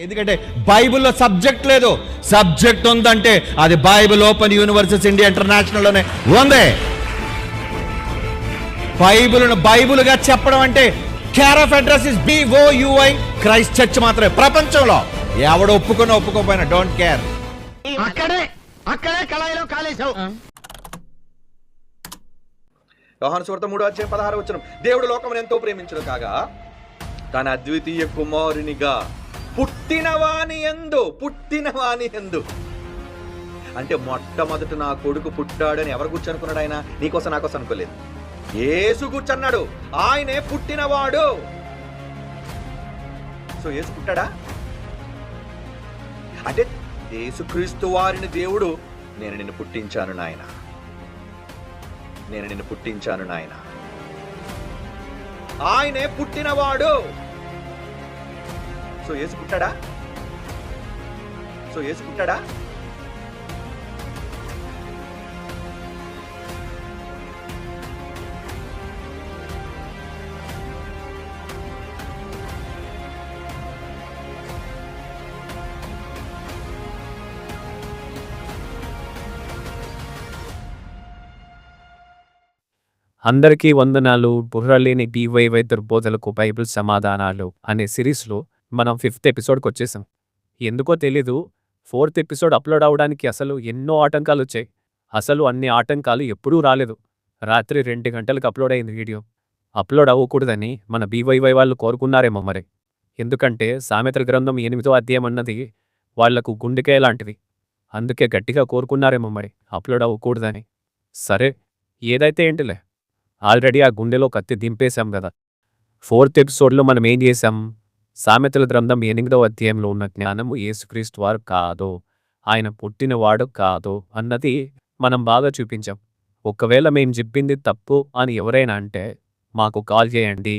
ఎందుకంటే బైబిల్లో సబ్జెక్ట్ లేదు. సబ్జెక్ట్ ఉందంటే అది బైబిల్ ఓపెన్ యూనివర్సిటీ ఇండియా ఇంటర్నేషనల్లోనే ఉంది. బైబిల్గా చెప్పడం అంటే care of address is BOUI Christ church మాత్రమే. ప్రపంచంలో ఎవడు ఒప్పుకోపోయినా డోంట్ కేర్. అక్కడే కళాయిలో కాలేశావు. యోహాను సువార్త 3:16 దేవుడు లోకమును ఎంతో ప్రేమించును కాగా తన అద్వితీయ కుమారునిగా పుట్టినవాని యందు అంటే మొట్టమొదట నా కొడుకు పుట్టాడని ఎవరు కూర్చొనుకున్నాడు? ఆయన నీకోసం నాకోసం అనుకోలేదు. యేసు కూర్చున్నాడు. ఆయనే పుట్టినవాడు. సో యేసు పుట్టాడా అంటే యేసుక్రీస్తు వారిని దేవుడు నేను నిన్ను పుట్టించాను నాయన, ఆయనే పుట్టినవాడు. సో యేసు పుట్టాడా? అందరికీ వందనాలు. బుర్రలేని BYY దుర్బోధలకు బైబిల్ సమాధానాలు అనే సిరీస్లో మనం 5th ఎపిసోడ్కి వచ్చేసాం. ఎందుకో తెలీదు 4th ఎపిసోడ్ అప్లోడ్ అవడానికి అసలు ఎన్నో ఆటంకాలు వచ్చాయి. అసలు అన్ని ఆటంకాలు ఎప్పుడూ రాలేదు. రాత్రి 2 గంటలకు అప్లోడ్ అయింది వీడియో. అప్లోడ్ అవ్వకూడదని మన BYY వాళ్ళు కోరుకున్నారేమో మరి. ఎందుకంటే సామెతల గ్రంథం 8వ అధ్యాయం అన్నది వాళ్లకు గుండెకాయ లాంటిది. అందుకే గట్టిగా కోరుకున్నారేమో మరి అప్లోడ్ అవ్వకూడదని. సరే ఏదైతే ఏంటిలే, ఆల్రెడీ ఆ గుండెలో కత్తి దింపేశాం కదా. 4th ఎపిసోడ్లో మనం ఏం చేశాం? సామెతల గ్రంథం 8వ అధ్యాయంలో ఉన్న జ్ఞానము యేసుక్రీస్తు వారు కాదు, ఆయన పుట్టినవాడు కాదు అన్నది మనం బాగా చూపించాం. ఒకవేళ మేం చెప్పింది తప్పు అని ఎవరైనా అంటే మాకు కాల్ చేయండి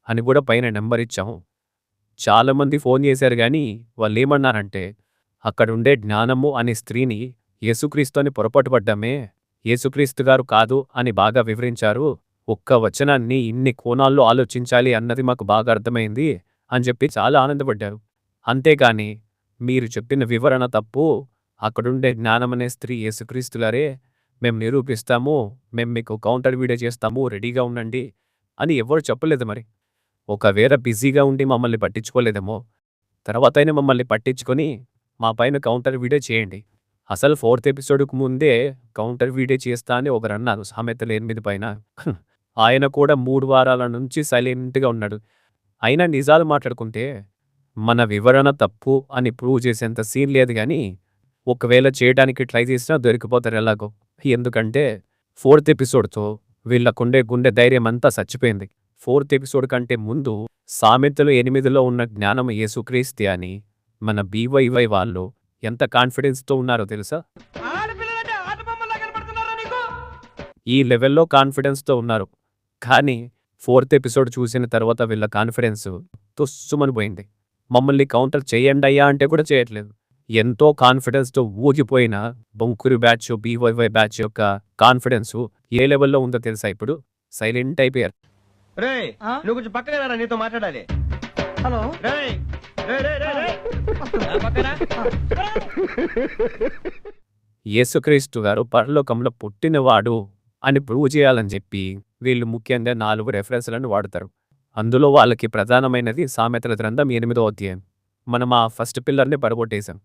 అని కూడా పైన నెంబర్ ఇచ్చాము. చాలామంది ఫోన్ చేశారు, కానీ వాళ్ళు ఏమన్నారంటే అక్కడుండే జ్ఞానము అనే స్త్రీని యేసుక్రీస్తు అని పొరపాటు పడ్డామే, యేసుక్రీస్తు గారు కాదు అని బాగా వివరించారు. ఒక్క వచనాన్ని ఇన్ని కోణాల్లో ఆలోచించాలి అన్నది మాకు బాగా అర్థమైంది అని చెప్పి చాలా ఆనందపడ్డారు. అంతేగాని మీరు చెప్పిన వివరణ తప్పు, అక్కడుండే జ్ఞానమనే స్త్రీ యేసుక్రీస్తులారే, మేము నిరూపిస్తాము, మేము మీకు కౌంటర్ వీడియో చేస్తాము, రెడీగా ఉండండి అని ఎవరు చెప్పలేదు. మరి ఒకవేళ బిజీగా ఉండి మమ్మల్ని పట్టించుకోలేదేమో, తర్వాతైనా మమ్మల్ని పట్టించుకొని మా పైన కౌంటర్ వీడియో చేయండి. అసలు 4th ఎపిసోడ్కు ముందే కౌంటర్ వీడియో చేస్తా అని ఒకరు అన్నారు సామెతల 8 పైన. ఆయన కూడా 3 వారాల నుంచి సైలెంట్గా ఉన్నాడు. అయినా నిజాలు మాట్లాడుకుంటే మన వివరణ తప్పు అని ప్రూవ్ చేసేంత సీన్ లేదు. కానీ ఒకవేళ చేయడానికి ట్రై చేసినా దొరికిపోతారు ఎలాగో. ఎందుకంటే 4th ఎపిసోడ్తో వీళ్ళకుండే గుండె ధైర్యం అంతా చచ్చిపోయింది. 4th ఎపిసోడ్ కంటే ముందు సామెతలు 8లో ఉన్న జ్ఞానం యేసుక్రీస్తే అని మన BYY వాళ్ళు ఎంత కాన్ఫిడెన్స్తో ఉన్నారో తెలుసా? ఈ లెవెల్లో కాన్ఫిడెన్స్తో ఉన్నారు. కానీ 4th ఎపిసోడ్ చూసిన తర్వాత వీళ్ళ కాన్ఫిడెన్స్ తుస్సుమని పోయింది. మమ్మల్ని కౌంటర్ చేయండి అయ్యా అంటే కూడా చేయట్లేదు. ఎంతో కాన్ఫిడెన్స్తో ఊగిపోయిన బొంకురు బ్యాచ్ BYY బ్యాచ్ యొక్క కాన్ఫిడెన్స్ ఏ లెవెల్లో ఉందో తెలుసా? ఇప్పుడు సైలెంట్ అయిపోయారు. నువ్వు కొంచెం పక్కగా రా, నీతో మాట్లాడాలి. హలో యేసుక్రీస్తు గారు పరలోకంలో పుట్టినవాడు అని ప్రూవ్ చేయాలని చెప్పి వీళ్ళు ముఖ్యంగా 4 రెఫరెన్స్లను వాడతారు. అందులో వాళ్ళకి ప్రధానమైనది సామెతల గ్రంథం 8వ అధ్యాయం. మనం ఆ ఫస్ట్ పిల్లర్ని పడగొట్టేశాం.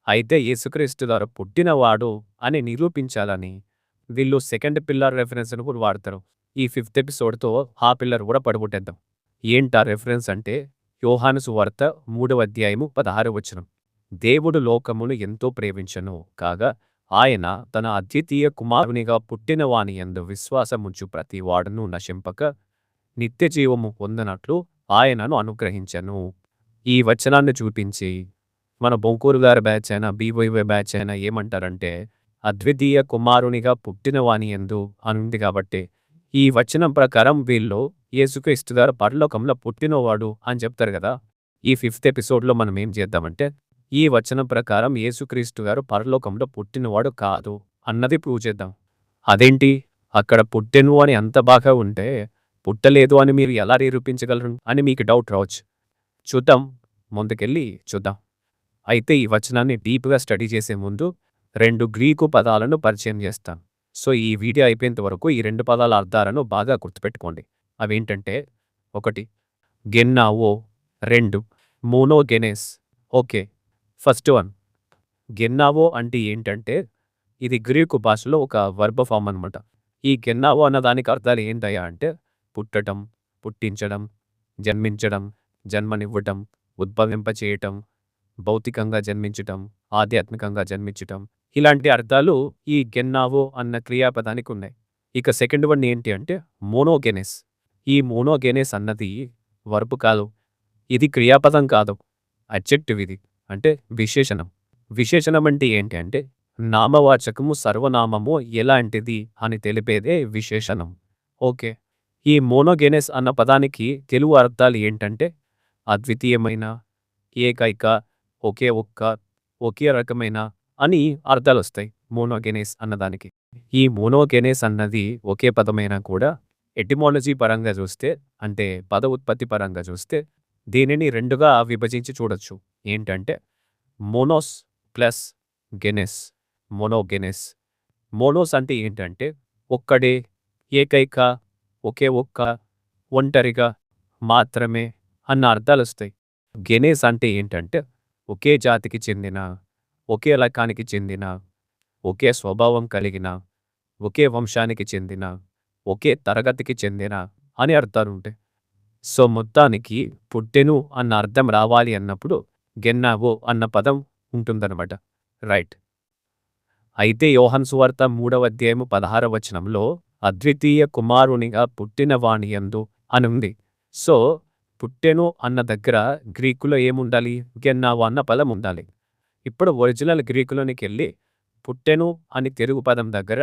అయితే యేసుక్రీస్తు గారు పుట్టినవాడు అని నిరూపించాలని వీళ్ళు 2nd పిల్లర్ రెఫరెన్స్ను కూడా వాడతారు. ఈ 5th ఎపిసోడ్తో ఆ పిల్లర్ కూడా పడగొట్టేద్దాం. ఏంటా రెఫరెన్స్ అంటే యోహాను సువార్త 3వ అధ్యాయము 16 దేవుడు లోకమును ఎంతో ప్రేమించెను కాగా ఆయన తన అద్వితీయ కుమారునిగా పుట్టిన వాని యందు విశ్వాసముంచు ప్రతి వాడును నశింపక నిత్య జీవము పొందనట్లు ఆయనను అనుగ్రహించెను. ఈ వచనాన్ని చూపించి మన బొంకూరు గారి బ్యాచ్ అయినా BYY బ్యాచ్ అయినా ఏమంటారంటే అద్వితీయ కుమారునిగా పుట్టిన వాని యందు అనుంది కాబట్టి ఈ వచనం ప్రకారం వీళ్ళు యేసుక్రీస్తు గారు పరలోకంలో పుట్టినవాడు అని చెప్తారు కదా. ఈ 5th ఎపిసోడ్లో మనం ఏం చేద్దామంటే ఈ వచనం ప్రకారం యేసుక్రీస్తు గారు పరలోకంలో పుట్టినవాడు కాదు అన్నది ప్రూవ్ చేద్దాం. అదేంటి, అక్కడ పుట్టెను అని అంత బాగా ఉంటే పుట్టలేదు అని మీరు ఎలా నిరూపించగలరు అని మీకు డౌట్ రావచ్చు. చూద్దాం. ముందుకెళ్ళి చూద్దాం. అయితే ఈ వచనాన్ని డీప్గా స్టడీ చేసే ముందు 2 గ్రీకు పదాలను పరిచయం చేస్తాను. సో ఈ వీడియో అయిపోయేంత వరకు ఈ 2 పదాల అర్థాలను బాగా గుర్తుపెట్టుకోండి. అవేంటంటే 1 గెన్నావో, 2 మోనోగెనెస్. ఓకే, ఫస్ట్ వన్ గెన్నావో అంటే ఏంటంటే ఇది గ్రీకు భాషలో ఒక వర్బ ఫామ్ అనమాట. ఈ గెన్నావో అన్న దానికి అర్థాలు ఏంటయ్యా అంటే పుట్టడం, పుట్టించడం, జన్మించడం, జన్మనివ్వటం, ఉద్భవింపచేయటం, భౌతికంగా జన్మించటం, ఆధ్యాత్మికంగా జన్మించటం, ఇలాంటి అర్థాలు ఈ గెన్నావో అన్న క్రియాపదానికి ఉన్నాయి. ఇక సెకండ్ వన్ ఏంటి అంటే మోనోగెనెస్. ఈ మోనోగెనెస్ అన్నది వర్బ్ కాదు, ఇది క్రియాపదం కాదు, అడ్జెక్టివ్. ఇది అంటే విశేషణం. విశేషణం అంటే ఏంటి అంటే నామవాచకము సర్వనామము ఎలాంటిది అని తెలిపేదే విశేషణం. ఓకే, ఈ మోనోగెనెస్ అన్న పదానికి తెలుగు అర్థాలు ఏంటంటే అద్వితీయమైన, ఏకైక, ఒకే ఒక్క, ఒకే రకమైన అని అర్థాలు వస్తాయి మోనోగెనెస్ అన్నదానికి. ఈ మోనోగెనెస్ అన్నది ఒకే పదమైనా కూడా ఎటిమాలజీ పరంగా చూస్తే అంటే పద ఉత్పత్తి పరంగా చూస్తే దీనిని 2గా విభజించి చూడొచ్చు. ఏంటంటే మోనోస్ ప్లస్ గెనెస్, మోనోగెనెస్. మోనోస్ అంటే ఏంటంటే ఒక్కడే, ఏకైక, ఒకే ఒక్క, ఒంటరిగా, మాత్రమే అన్న అర్థాలు వస్తాయి. గెనెస్ అంటే ఏంటంటే ఒకే జాతికి చెందిన, ఒకే రకానికి చెందిన, ఒకే స్వభావం కలిగిన, ఒకే వంశానికి చెందిన, ఒకే తరగతికి చెందిన అని అర్థాలు ఉంటాయి. సో మొత్తానికి పుట్టెను అన్న అర్థం రావాలి అన్నప్పుడు గెన్నావో అన్న పదం ఉంటుందన్నమాట. రైట్. అయితే యోహాను సువార్త 3వ అధ్యాయము 16వ వచనంలో అద్వితీయ కుమారునిగా పుట్టిన వానియందు అని ఉంది. సో పుట్టెను అన్న దగ్గర గ్రీకులో ఏముండాలి? గెన్నావో అన్న పదం ఉండాలి. ఇప్పుడు ఒరిజినల్ గ్రీకులోనికి వెళ్ళి పుట్టెను అని తెలుగు పదం దగ్గర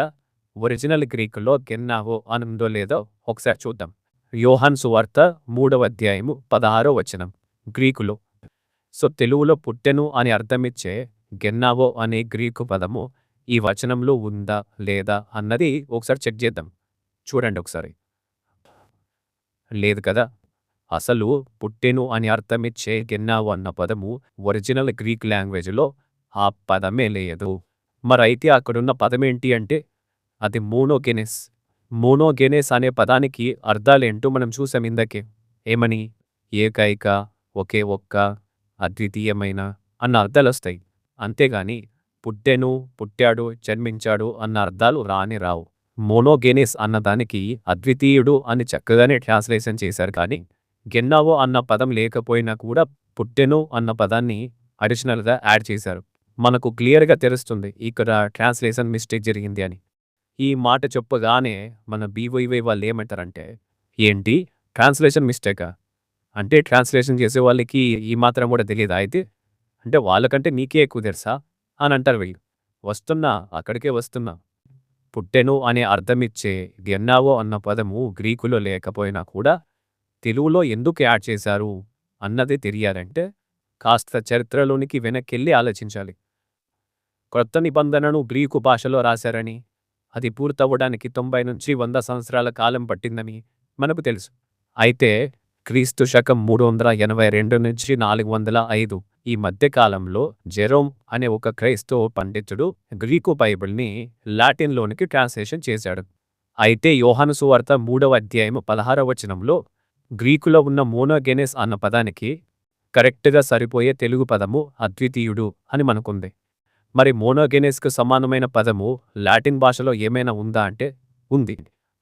ఒరిజినల్ గ్రీకులో గెన్నావో అని ఉందో లేదో ఒకసారి చూద్దాం. యోహాను సువార్త 3వ అధ్యాయము 16వ వచనం గ్రీకులో. సో తెలుగులో పుట్టెను అని అర్థమిచ్చే గెన్నావో అనే గ్రీకు పదము ఈ వచనంలో ఉందా లేదా అన్నది ఒకసారి చెక్ చేద్దాం. చూడండి ఒకసారి. లేదు కదా. అసలు పుట్టెను అని అర్థమిచ్చే గెన్నావో అన్న పదము ఒరిజినల్ గ్రీక్ లాంగ్వేజ్లో ఆ పదమే లేదు. మరైతే అక్కడున్న పదమేంటి అంటే అది మోనోగెనెస్. మోనోగెనెస్ అనే పదానికి అర్థాలేంటో మనం చూసాం ఇందాకే. ఏమని? ఏకైక, ఒకే ఒక్క, అద్వితీయమైన అన్న అర్థాలు వస్తాయి. అంతేగాని పుట్టెను, పుట్టాడు, జన్మించాడు అన్న అర్థాలు రావు. మోనోగెనెస్ అన్నదానికి అద్వితీయుడు అని చక్కగానే ట్రాన్స్లేషన్ చేశారు. కానీ గెన్నావో అన్న పదం లేకపోయినా కూడా పుట్టెను అన్న పదాన్ని అడిషనల్గా యాడ్ చేశారు. మనకు క్లియర్గా తెలుస్తుంది ఇక్కడ ట్రాన్స్లేషన్ మిస్టేక్ జరిగింది అని. ఈ మాట చెప్పగానే మన బీవైవై వాళ్ళు ఏమంటారంటే ఏంటి ట్రాన్స్లేషన్ మిస్టేకా? అంటే ట్రాన్స్లేషన్ చేసే వాళ్ళకి ఈ మాత్రం కూడా తెలియదా అయితే? అంటే వాళ్ళకంటే నీకే ఎక్కువ తెలుసా అని అంటారు వీళ్ళు. అక్కడికే వస్తున్నా. పుట్టెను అనే అర్థమిచ్చే గెన్నావో అన్న పదము గ్రీకులో లేకపోయినా కూడా తెలుగులో ఎందుకు యాడ్ చేశారు అన్నది తెలియాలంటే కాస్త చరిత్రలోనికి వెనక్కెళ్ళి ఆలోచించాలి. క్రొత్త నిబంధనను గ్రీకు భాషలో రాశారని, అది పూర్తవ్వడానికి 90 నుంచి 100 సంవత్సరాల కాలం పట్టిందని మనకు తెలుసు. అయితే క్రీస్తు శకం 382 నుంచి 405 ఈ మధ్య కాలంలో జెరోమ్ అనే ఒక క్రైస్తవ పండితుడు గ్రీకు బైబిల్ని లాటిన్లోనికి ట్రాన్స్లేషన్ చేశాడు. అయితే యోహాను సువార్త 3వ అధ్యాయం 16వ వచనంలో గ్రీకులో ఉన్న మోనోగెనెస్ అన్న పదానికి కరెక్ట్గా సరిపోయే తెలుగు పదము అద్వితీయుడు అని మనకుంది. మరి మోనోగెనెస్కు సమానమైన పదము లాటిన్ భాషలో ఏమైనా ఉందా అంటే ఉంది.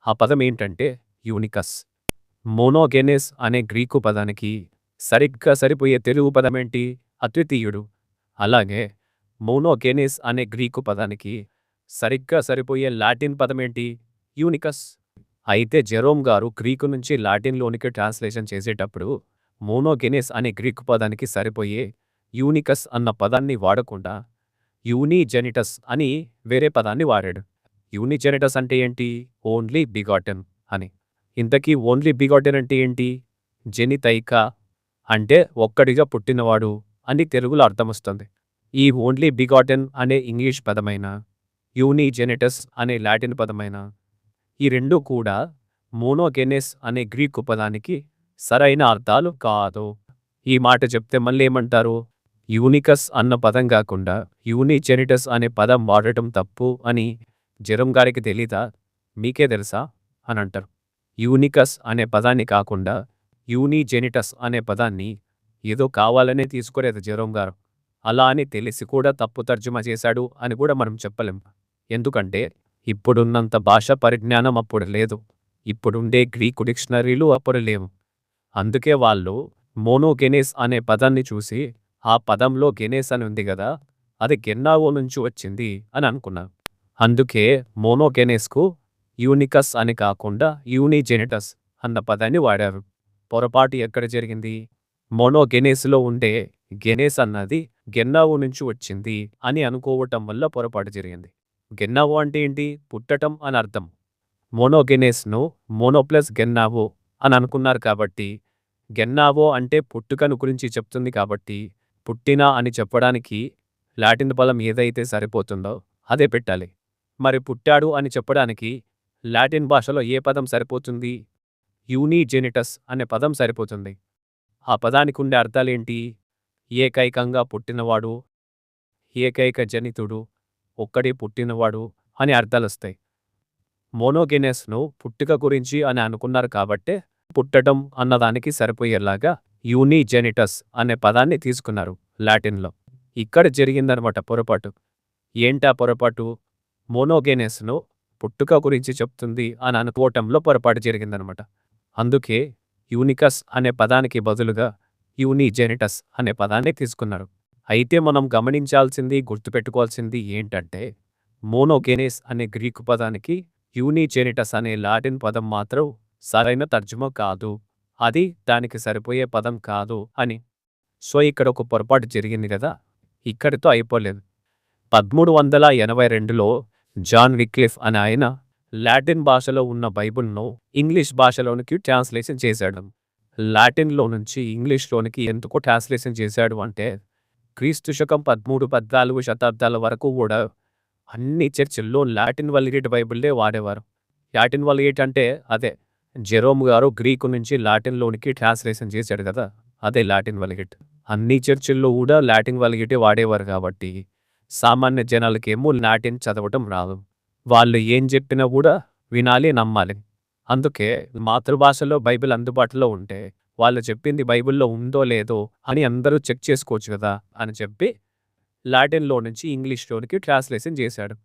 ఆ పదం ఏంటంటే యూనికస్. మోనోగెనెస్ అనే గ్రీకు పదానికి సరిగ్గా సరిపోయే తెలుగు పదం ఏంటి? అద్వితీయుడు. అలాగే మోనోగెనెస్ అనే గ్రీకు పదానికి సరిగ్గా సరిపోయే లాటిన్ పదం ఏంటి? యూనికస్. అయితే జెరోమ్ గారు గ్రీకు నుంచి లాటిన్లోనికి ట్రాన్స్లేషన్ చేసేటప్పుడు మోనోగెనెస్ అనే గ్రీకు పదానికి సరిపోయే యూనికస్ అన్న పదాన్ని వాడకుండా యూనిజెనిటస్ అని వేరే పదాన్ని వాడాడు. యూనిజెనిటస్ అంటే ఏంటి? ఓన్లీ బిగాటెన్ అని. ఇంతకీ ఓన్లీ బిగాటెన్ అంటే ఏంటి? జెనితైక అంటే ఒక్కడిగా పుట్టినవాడు అని తెలుగులో అర్థం వస్తుంది. ఈ ఓన్లీ బిగాటెన్ అనే ఇంగ్లీష్ పదమైన యూనిజెనిటస్ అనే లాటిన్ పదమైన ఈ రెండూ కూడా మోనోగెనెస్ అనే గ్రీకు పదానికి సరైన అర్థాలు కాదు. ఈ మాట చెప్తే మళ్ళీ ఏమంటారు? యూనికస్ అన్న పదం కాకుండా యూనిజెనిటస్ అనే పదం వాడటం తప్పు అని జెరోమ్ గారికి తెలీదా? మీకే తెలుసా అని అంటారు. యూనికస్ అనే పదాన్ని కాకుండా యూనిజెనిటస్ అనే పదాన్ని ఏదో కావాలనే తీసుకోలేదు జెరోమ్ గారు. అలా అని తెలిసి కూడా తప్పు తర్జుమా చేశాడు అని కూడా మనం చెప్పలేం. ఎందుకంటే ఇప్పుడున్నంత భాషా పరిజ్ఞానం అప్పుడు లేదు. ఇప్పుడుండే గ్రీకు డిక్షనరీలు అప్పుడు లేవు. అందుకే వాళ్ళు మోనోగెనేస్ అనే పదాన్ని చూసి ఆ పదంలో గెనేస్ అని ఉంది కదా, అది గెన్నావో నుంచి వచ్చింది అని అనుకున్నారు. అందుకే మోనోగెనేస్కు యూనికస్ అని కాకుండా యూనిజెనిటస్ అన్న పదాన్ని వాడారు. పొరపాటు ఎక్కడ జరిగింది? మోనోగెనేస్లో ఉండే గెనేస్ అన్నది గెన్నావో నుంచి వచ్చింది అని అనుకోవటం వల్ల పొరపాటు జరిగింది. గెన్నావో అంటే ఏంటి? పుట్టటం అని అర్థం. మోనోగెనేస్ను మోనోప్లస్ గెన్నావో అని అనుకున్నారు కాబట్టి, గెన్నావో అంటే పుట్టుకను గురించి చెప్తుంది కాబట్టి, పుట్టిన అని చెప్పడానికి లాటిన్ పదం ఏదైతే సరిపోతుందో అదే పెట్టాలి. మరి పుట్టాడు అని చెప్పడానికి లాటిన్ భాషలో ఏ పదం సరిపోతుంది? యూనిజెనిటస్ అనే పదం సరిపోతుంది. ఆ పదానికి ఉండే అర్థాలేంటి? ఏకైకంగా పుట్టినవాడు, ఏకైక జనితుడు, ఒక్కడే పుట్టినవాడు అని అర్థాలొస్తాయి. మోనోగెనెస్ను పుట్టుక గురించి అని అనుకున్నారు కాబట్టే పుట్టడం అన్నదానికి సరిపోయేలాగా యూనిజెనిటస్ అనే పదాన్ని తీసుకున్నారు లాటిన్లో. ఇక్కడ జరిగిందనమాట పొరపాటు. ఏంటా పొరపాటు? మోనోగెనెస్ను పుట్టుక గురించి చెప్తుంది అని అనుకోవటంలో పొరపాటు జరిగిందనమాట. అందుకే యూనికస్ అనే పదానికి బదులుగా యూనిజెనిటస్ అనే పదాన్ని తీసుకున్నారు. అయితే మనం గమనించాల్సింది, గుర్తుపెట్టుకోవాల్సింది ఏంటంటే, మోనోగెనేస్ అనే గ్రీకు పదానికి యూనిజెనిటస్ అనే లాటిన్ పదం మాత్రం సరైన తర్జుమా కాదు, అది దానికి సరిపోయే పదం కాదు అని. సో ఇక్కడ ఒక పొరపాటు జరిగింది కదా, ఇక్కడితో అయిపోలేదు. 1382లో జాన్ విక్లిఫ్ అనే ఆయన లాటిన్ భాషలో ఉన్న బైబిల్ను ఇంగ్లీష్ భాషలోనికి ట్రాన్స్లేషన్ చేశాడు. లాటిన్లో నుంచి ఇంగ్లీష్లోనికి ఎందుకు ట్రాన్స్లేషన్ చేశాడు అంటే, క్రీస్తు శకం 13-14 శతాబ్దాల వరకు కూడా అన్ని చర్చిల్లో లాటిన్ వల్గేట్ బైబిల్లే వాడేవారు. లాటిన్ వల్గేట్ అంటే అదే జెరోమ్ గారు గ్రీకు నుంచి లాటిన్లోనికి ట్రాన్స్లేషన్ చేశాడు కదా, అదే లాటిన్ వల్గేట్. అన్ని చర్చిల్లో కూడా లాటిన్ వల్గేటే వాడేవారు కాబట్టి సామాన్య జనాలకేమో లాటిన్ చదవటం రాదు. వాళ్ళు ఏం చెప్పినా కూడా వినాలి, నమ్మాలి. అందుకే మాతృభాషలో బైబిల్ అందుబాటులో ఉంటే వాళ్ళు చెప్పింది బైబిల్లో ఉందో లేదో అని అందరూ చెక్ చేసుకోవచ్చు కదా అని చెప్పి లాటిన్లో నుంచి ఇంగ్లీష్లోనికి ట్రాన్స్లేషన్ చేశాడు.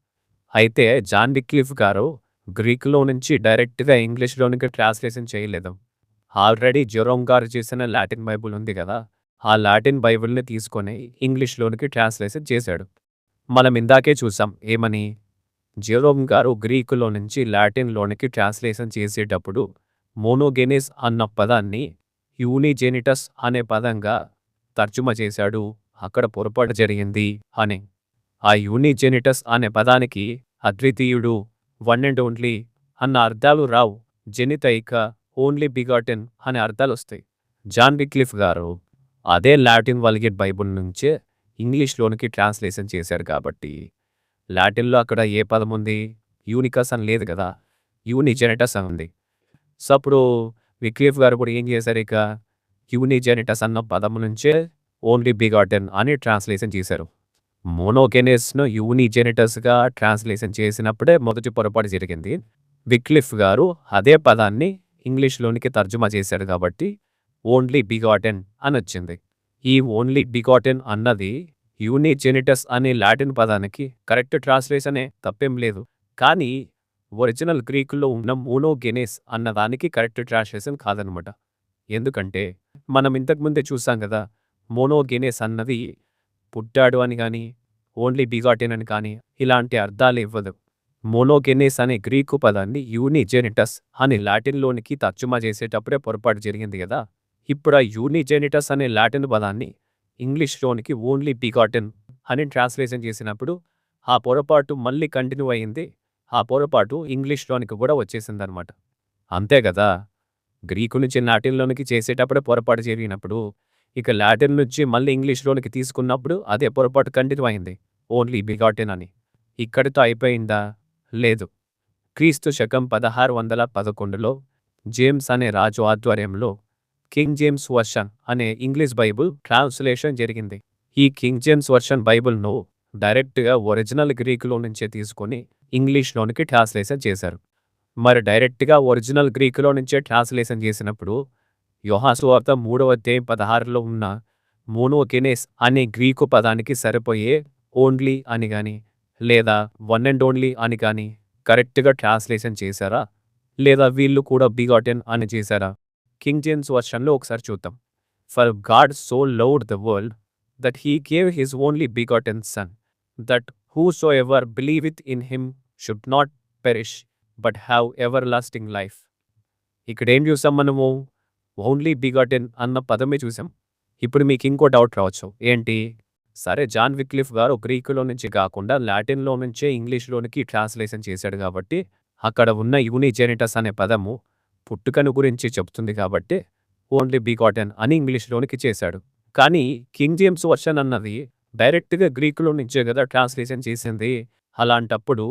అయితే జాన్ విక్లిఫ్ గారు గ్రీకులో నుంచి డైరెక్ట్గా ఇంగ్లీష్లోనికి ట్రాన్స్లేషన్ చేయలేదు. ఆల్రెడీ జెరోమ్ గారు చేసిన లాటిన్ బైబిల్ ఉంది కదా, ఆ లాటిన్ బైబిల్ని తీసుకొని ఇంగ్లీష్లోనికి ట్రాన్స్లేషన్ చేశాడు. మనం ఇందాకే చూసాం ఏమని, జెరోమ్ గారు గ్రీకులో నుంచి లాటిన్లోనికి ట్రాన్స్లేషన్ చేసేటప్పుడు మోనోగెనేస్ అన్న పదాన్ని యూనిజెనిటస్ అనే పదంగా తర్జుమా చేశాడు, అక్కడ పొరపాటు జరిగింది అని. ఆ యూనిజెనిటస్ అనే పదానికి అద్వితీయుడు, వన్ అండ్ ఓన్లీ అన్న అర్థాలు రావు. జెనితైక, ఓన్లీ బిగాటెన్ అనే అర్థాలు వస్తాయి. జాన్ విక్లిఫ్ గారు అదే లాటిన్ వల్గేట్ బైబుల్ నుంచే ఇంగ్లీష్లోనికి ట్రాన్స్లేషన్ చేశారు కాబట్టి లాటిన్లో అక్కడ ఏ పదం ఉంది? యూనికస్ అని లేదు కదా, యూనిజెనిటస్ అని ఉంది. సో అప్పుడు విక్లిఫ్ గారు కూడా ఏం చేశారు, ఇక యూనిజెనిటస్ అన్న పదం నుంచే ఓన్లీ బిగాటెన్ అని ట్రాన్స్లేషన్ చేశారు. మోనోగెనేస్ను యూనిజెనిటస్గా ట్రాన్స్లేషన్ చేసినప్పుడే మొదటి పొరపాటు జరిగింది. విక్లిఫ్ గారు అదే పదాన్ని ఇంగ్లీష్లోనికి తర్జుమా చేశాడు కాబట్టి ఓన్లీ బిగాటెన్ అని వచ్చింది. ఈ ఓన్లీ బిగాటెన్ అన్నది యూనిజెనిటస్ అనే లాటిన్ పదానికి కరెక్ట్ ట్రాన్స్లేషనే, తప్పేం లేదు. కానీ ఒరిజినల్ గ్రీకులో ఉన్న మోనోగెనేస్ అన్నదానికి కరెక్ట్ ట్రాన్స్లేషన్ కాదనమాట. ఎందుకంటే మనం ఇంతకుముందే చూసాం కదా, మోనోగెనేస్ అన్నది పుట్టాడు అని కానీ ఓన్లీ బిగాటెన్ అని కానీ ఇలాంటి అర్థాలు ఇవ్వదు. మోనోగెనేస్ అనే గ్రీకు పదాన్ని యూనిజెనిటస్ అని లాటిన్లోనికి తర్జుమా చేసేటప్పుడే పొరపాటు జరిగింది కదా. ఇప్పుడు ఆ యూనిజెనిటస్ అనే లాటిన్ పదాన్ని ఇంగ్లీష్లోనికి ఓన్లీ బిగాటెన్ అని ట్రాన్స్లేషన్ చేసినప్పుడు ఆ పొరపాటు మళ్ళీ కంటిన్యూ అయింది. ఆ పొరపాటు ఇంగ్లీష్లోనికి కూడా వచ్చేసిందనమాట. అంతే కదా, గ్రీకు నుంచి లాటిన్లోనికి చేసేటప్పుడే పొరపాటు జరిగినప్పుడు ఇక లాటిన్ నుంచి మళ్ళీ ఇంగ్లీష్లోనికి తీసుకున్నప్పుడు అదే పొరపాటు కంటిన్యూ అయింది, ఓన్లీ బిగాటెన్ అని. ఇక్కడితో అయిపోయిందా? లేదు. క్రీస్తు శకం 1611లో జేమ్స్ అనే రాజు ఆధ్వర్యంలో కింగ్ జేమ్స్ వర్షన్ అనే ఇంగ్లీష్ బైబుల్ ట్రాన్స్లేషన్ జరిగింది. ఈ కింగ్ జేమ్స్ వర్షన్ బైబుల్ను డైరెక్ట్గా ఒరిజినల్ గ్రీకులో నుంచే తీసుకొని ఇంగ్లీష్లోనికి ట్రాన్స్లేషన్ చేశారు. మరి డైరెక్ట్గా ఒరిజినల్ గ్రీకులో నుంచే ట్రాన్స్లేషన్ చేసినప్పుడు యోహాను సువార్త 3:16లో ఉన్న మోనోగెనెస్ అనే గ్రీకు పదానికి సరిపోయే ఓన్లీ అని కానీ లేదా వన్ అండ్ ఓన్లీ అని కానీ కరెక్ట్గా ట్రాన్స్లేషన్ చేశారా, లేదా వీళ్ళు కూడా బిగాటెన్ అని చేశారా? కింగ్ జేమ్స్ వర్షన్లో ఒకసారి చూద్దాం. For God so loved the world that he gave his only begotten son that whosoever believeth in him should not perish but have everlasting life. ఇక్కడ ఏం చూసాం మనము? ఓన్లీ బిగాటెన్ అన్న పదమే చూసాం. ఇప్పుడు మీకు ఇంకో డౌట్ రావచ్చు, ఏంటి? సరే, జాన్ విక్లిఫ్ గారు గ్రీకులో నుంచి కాకుండా లాటిన్లో నుంచే ఇంగ్లీష్లోనికి ట్రాన్స్లేషన్ చేశాడు కాబట్టి అక్కడ ఉన్న యూనిజెనిటస్ అనే పదము పుట్టుకను గురించి చెప్తుంది కాబట్టి ఓన్లీ బిగాటెన్ అని ఇంగ్లీష్లోనికి చేశాడు. కానీ కింగ్ జేమ్స్ వర్షన్ అన్నది డైరెక్ట్గా గ్రీకులో నుంచే కదా ట్రాన్స్లేషన్ చేసింది. అలాంటప్పుడు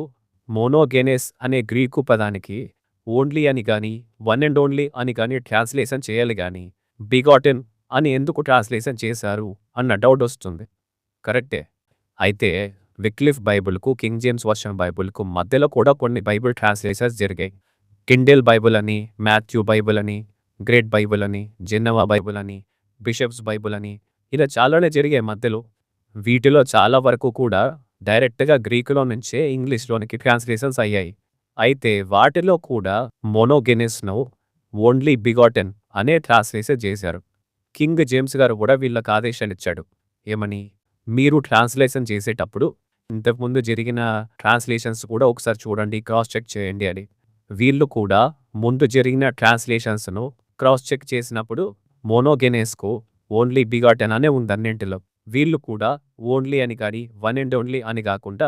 మోనోగెనెస్ అనే గ్రీకు పదానికి ఓన్లీ అని కానీ వన్ అండ్ ఓన్లీ అని కానీ ట్రాన్స్లేషన్ చేయాలి కానీ బిగాటెన్ అని ఎందుకు ట్రాన్స్లేషన్ చేశారు అన్న డౌట్ వస్తుంది. కరెక్టే. అయితే విక్లిఫ్ బైబుల్కు కింగ్ జేమ్స్ వర్షన్ బైబుల్కు మధ్యలో కూడా కొన్ని బైబుల్ ట్రాన్స్లేషన్స్ జరిగాయి. కిండెల్ బైబుల్ అని, మాథ్యూ బైబుల్ అని, గ్రేట్ బైబుల్ అని, జెన్నవా బైబుల్ అని, బిషప్స్ బైబుల్ అని ఇలా చాలానే జరిగాయి మధ్యలో. వీటిలో చాలా వరకు కూడా డైరెక్ట్గా గ్రీకులో నుంచే ఇంగ్లీష్లోనికి ట్రాన్స్లేషన్స్ అయ్యాయి. అయితే వాటిలో కూడా మోనోగెనెస్ను ఓన్లీ బిగాటెన్ అనే ట్రాన్స్లేషన్ చేశారు. కింగ్ జేమ్స్ గారు కూడా వీళ్ళకి ఆదేశాలు ఇచ్చాడు. ఏమని? మీరు ట్రాన్స్లేషన్ చేసేటప్పుడు ఇంతకుముందు జరిగిన ట్రాన్స్లేషన్స్ కూడా ఒకసారి చూడండి, క్రాస్ చెక్ చేయండి అని. వీళ్ళు కూడా ముందు జరిగిన ట్రాన్స్లేషన్స్ను క్రాస్ చెక్ చేసినప్పుడు మోనోగెనెస్కు ఓన్లీ బిగాటెన్ అనే ఉంది అన్నింటిలో. వీళ్ళు కూడా ఓన్లీ అని కానీ వన్ అండ్ ఓన్లీ అని కాకుండా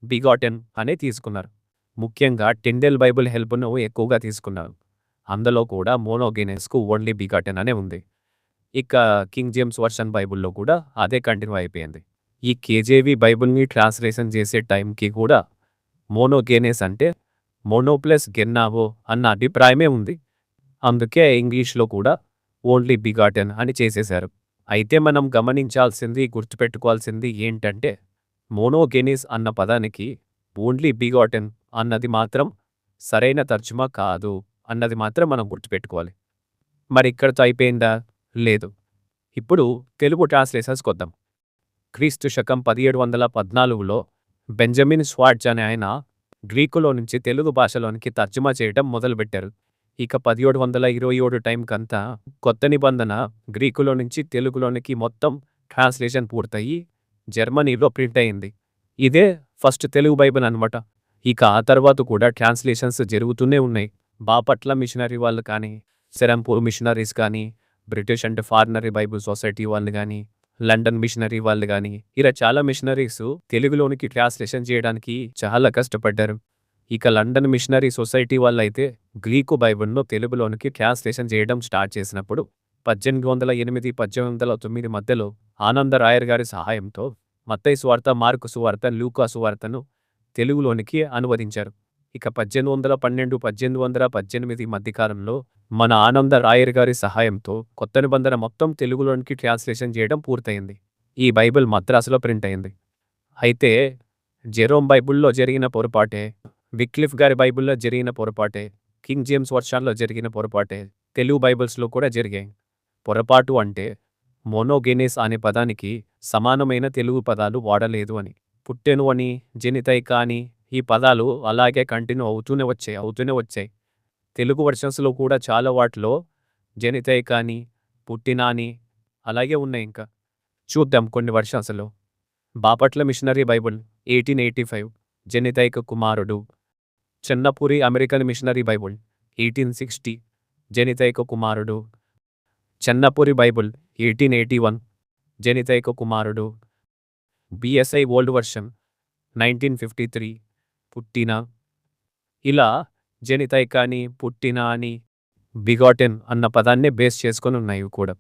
బిగాటెన్ అనే తీసుకున్నారు. ముఖ్యంగా టిండెల్ బైబుల్ హెల్ప్ను ఎక్కువగా తీసుకున్నారు. అందులో కూడా మోనోగెనెస్కు ఓన్లీ బిగాటెన్ అనే ఉంది. ఇక కింగ్ జేమ్స్ వర్షన్ బైబుల్లో కూడా అదే కంటిన్యూ అయిపోయింది. ఈ కేజేవి బైబుల్ని ట్రాన్స్లేషన్ చేసే టైంకి కూడా మోనోగెనెస్ అంటే మోనో ప్లస్ గెన్నావో అన్న అభిప్రాయమే ఉంది. అందుకే ఇంగ్లీష్లో కూడా ఓన్లీ బిగాటెన్ అని చేసేశారు. అయితే మనం గమనించాల్సింది, గుర్తుపెట్టుకోవాల్సింది ఏంటంటే మోనోగెనెస్ అన్న పదానికి ఓన్లీ బిగాటెన్ అన్నది మాత్రం సరైన తర్జుమా కాదు అన్నది మాత్రం మనం గుర్తుపెట్టుకోవాలి. మరి ఇక్కడితో అయిపోయిందా? లేదు. ఇప్పుడు తెలుగు ట్రాన్స్లేషన్స్కి వద్దాం. క్రీస్తు శకం 1714లో బెంజమిన్ స్వార్ట్జ్ అనే ఆయన గ్రీకులో నుంచి తెలుగు భాషలోనికి తర్జుమా చేయడం మొదలుపెట్టారు. ఇక 1727 టైంకంతా కొత్త నిబంధన గ్రీకులో నుంచి తెలుగులోనికి మొత్తం ట్రాన్స్లేషన్ పూర్తయి జర్మనీలో ప్రింట్ అయింది. ఇదే ఫస్ట్ తెలుగు బైబిల్ అనమాట. ఇక ఆ తర్వాత కూడా ట్రాన్స్లేషన్స్ జరుగుతూనే ఉన్నాయి. బాపట్ల మిషనరీ వాళ్ళు కానీ, సెరంపూర్ మిషనరీస్ కానీ, బ్రిటిష్ అండ్ ఫారినరీ బైబుల్ సొసైటీ వాళ్ళు కానీ, లండన్ మిషనరీ వాళ్ళు కానీ ఇలా చాలా మిషనరీస్ తెలుగులోనికి ట్రాన్స్లేషన్ చేయడానికి చాలా కష్టపడ్డారు. ఇక లండన్ మిషనరీ సొసైటీ వాళ్ళు అయితే గ్రీకు బైబిల్ను తెలుగులోనికి ట్రాన్స్లేషన్ చేయడం స్టార్ట్ చేసినప్పుడు 1808-1809 మధ్యలో ఆనంద రాయర్ గారి సహాయంతో మత్తయి సువార్త, మార్కు సువార్త, లూకా సువార్తను తెలుగులోనికి అనువదించారు. ఇక 1812-1818 మధ్యకాలంలో మన ఆనంద రాయర్ గారి సహాయంతో కొత్త నిబంధన మొత్తం తెలుగులోనికి ట్రాన్స్లేషన్ చేయడం పూర్తయింది. ఈ బైబిల్ మద్రాసులో ప్రింట్ అయింది. అయితే జెరోమ్ బైబిల్లో జరిగిన పొరపాటే, విక్లిఫ్ గారి బైబిల్లో జరిగిన పొరపాటే, కింగ్ జేమ్స్ వర్షన్లో జరిగిన పొరపాటే తెలుగు బైబిల్స్లో కూడా జరిగాయి. పొరపాటు అంటే మోనోగెనెస్ అనే పదానికి సమానమైన తెలుగు పదాలు వాడలేదు అని. పుట్టెను అని, జెనితైక అని ఈ పదాలు అలాగే కంటిన్యూ అవుతూనే వచ్చాయి. తెలుగు వర్షన్స్లో కూడా చాలా వాటిలో జెనితైక అని, పుట్టిన అని అలాగే ఉన్నాయి. ఇంకా చూద్దాం కొన్ని వర్షన్స్లో. బాపట్ల మిషనరీ బైబుల్ 1885 జెనితైక కుమారుడు. చెన్నపురి అమెరికన్ మిషనరీ బైబుల్ 1860 జెనితైక కుమారుడు. చెన్నపురి బైబుల్ 1881 జెనితైక కుమారుడు. బిఎస్ఐ ఓల్డ్ వర్షన్ 1953 పుట్టిన. ఇలా జెనితైక అని, పుట్టిన అని, బిగాటెన్ అన్న పదాన్నే బేస్ చేసుకొని ఉన్నాయి కూడా.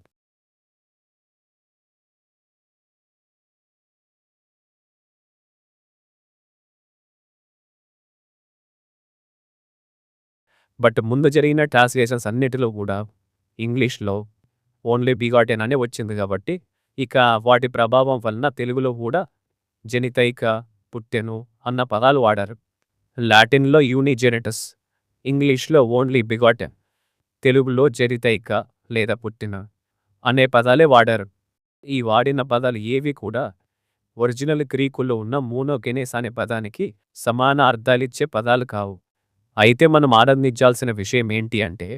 బట్ ముందు జరిగిన ట్రాన్స్లేషన్స్ అన్నిటిలో కూడా ఇంగ్లీష్లో ఓన్లీ బిగాటెన్ అనే వచ్చింది కాబట్టి ఇక వాటి ప్రభావం వలన తెలుగులో కూడా జనితైక, పుట్టెను అన్న పదాలు వాడారు. లాటిన్లో యూనిజెనిటస్, ఇంగ్లీష్లో ఓన్లీ బిగాటెన్, తెలుగులో జనితైక లేదా పుట్టిన అనే పదాలే వాడారు. ఈ వాడిన పదాలు ఏవి కూడా ఒరిజినల్ గ్రీకులో ఉన్న మోనోగెనెస్ అనే పదానికి సమాన అర్థాలిచ్చే పదాలు కావు. అయితే మనం ఆనందించాల్సిన విషయం ఏంటి అంటే,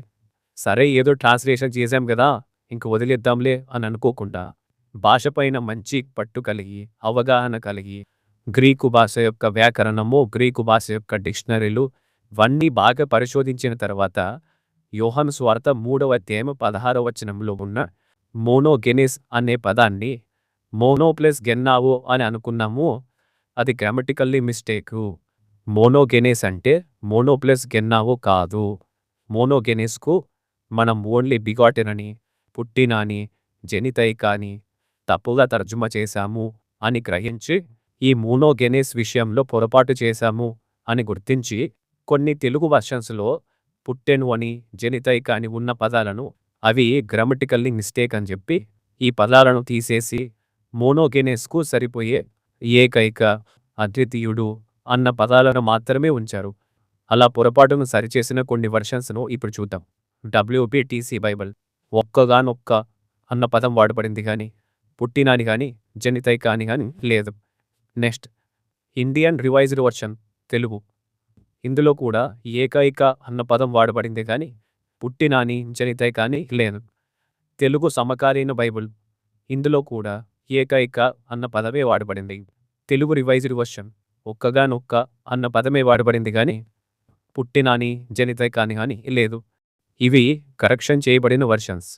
సరే ఏదో ట్రాన్స్లేషన్ చేశాం కదా ఇంక వదిలేద్దాంలే అని అనుకోకుండా భాషపైన మంచి పట్టు కలిగి, అవగాహన కలిగి, గ్రీకు భాష యొక్క వ్యాకరణము, గ్రీకు భాష యొక్క డిక్షనరీలు ఇవన్నీ బాగా పరిశోధించిన తర్వాత యోహాను సువార్త 3వ అధ్యాయం 16వ వచనంలో ఉన్న మోనోగెనెస్ అనే పదాన్ని మోనో ప్లస్ గెన్నావో అని అనుకున్నాము. అది గ్రామటికల్లీ మిస్టేకు. మోనోగెనెస్ అంటే మోనో ప్లస్ గెన్నావో కాదు. మోనోగెనెస్కు మనం ఓన్లీ బిగాటెన్ అని, పుట్టిన అని, జనితైక అని తప్పుగా తర్జుమా చేశాము అని గ్రహించి ఈ మోనోగెనెస్ విషయంలో పొరపాటు చేశాము అని గుర్తించి కొన్ని తెలుగు వర్షన్స్లో పుట్టెను అని, జనితైక అని ఉన్న పదాలను అవి గ్రామటికల్లీ మిస్టేక్ అని చెప్పి ఈ పదాలను తీసేసి మోనోగెనెస్కు సరిపోయే ఏకైక, అద్వితీయుడు అన్న పదాలను మాత్రమే ఉంచారు. అలా పొరపాటును సరిచేసిన కొన్ని వర్షన్స్ను ఇప్పుడు చూద్దాం. WPTC బైబిల్ ఒక్కగానొక్క అన్న పదం వాడబడింది కానీ పుట్టిన అని కానీ జనితైక అని కానీ లేదు. Next Indian revised version Telugu, ఇందులో కూడా ఏకైక అన్న పదం వాడబడింది కానీ పుట్టిన అని, జనితైక అని లేదు. తెలుగు సమకాలీన బైబిల్, ఇందులో కూడా ఏకైక అన్న పదమే వాడబడింది. తెలుగు రివైజ్డ్ వర్షన్ ఒక్కగానొక్క అన్న పదమే వాడబడింది కానీ పుట్టిన అని, జనితైక అని కానీ లేదు. ఇవి కరెక్షన్ చేయబడిన వర్షన్స్.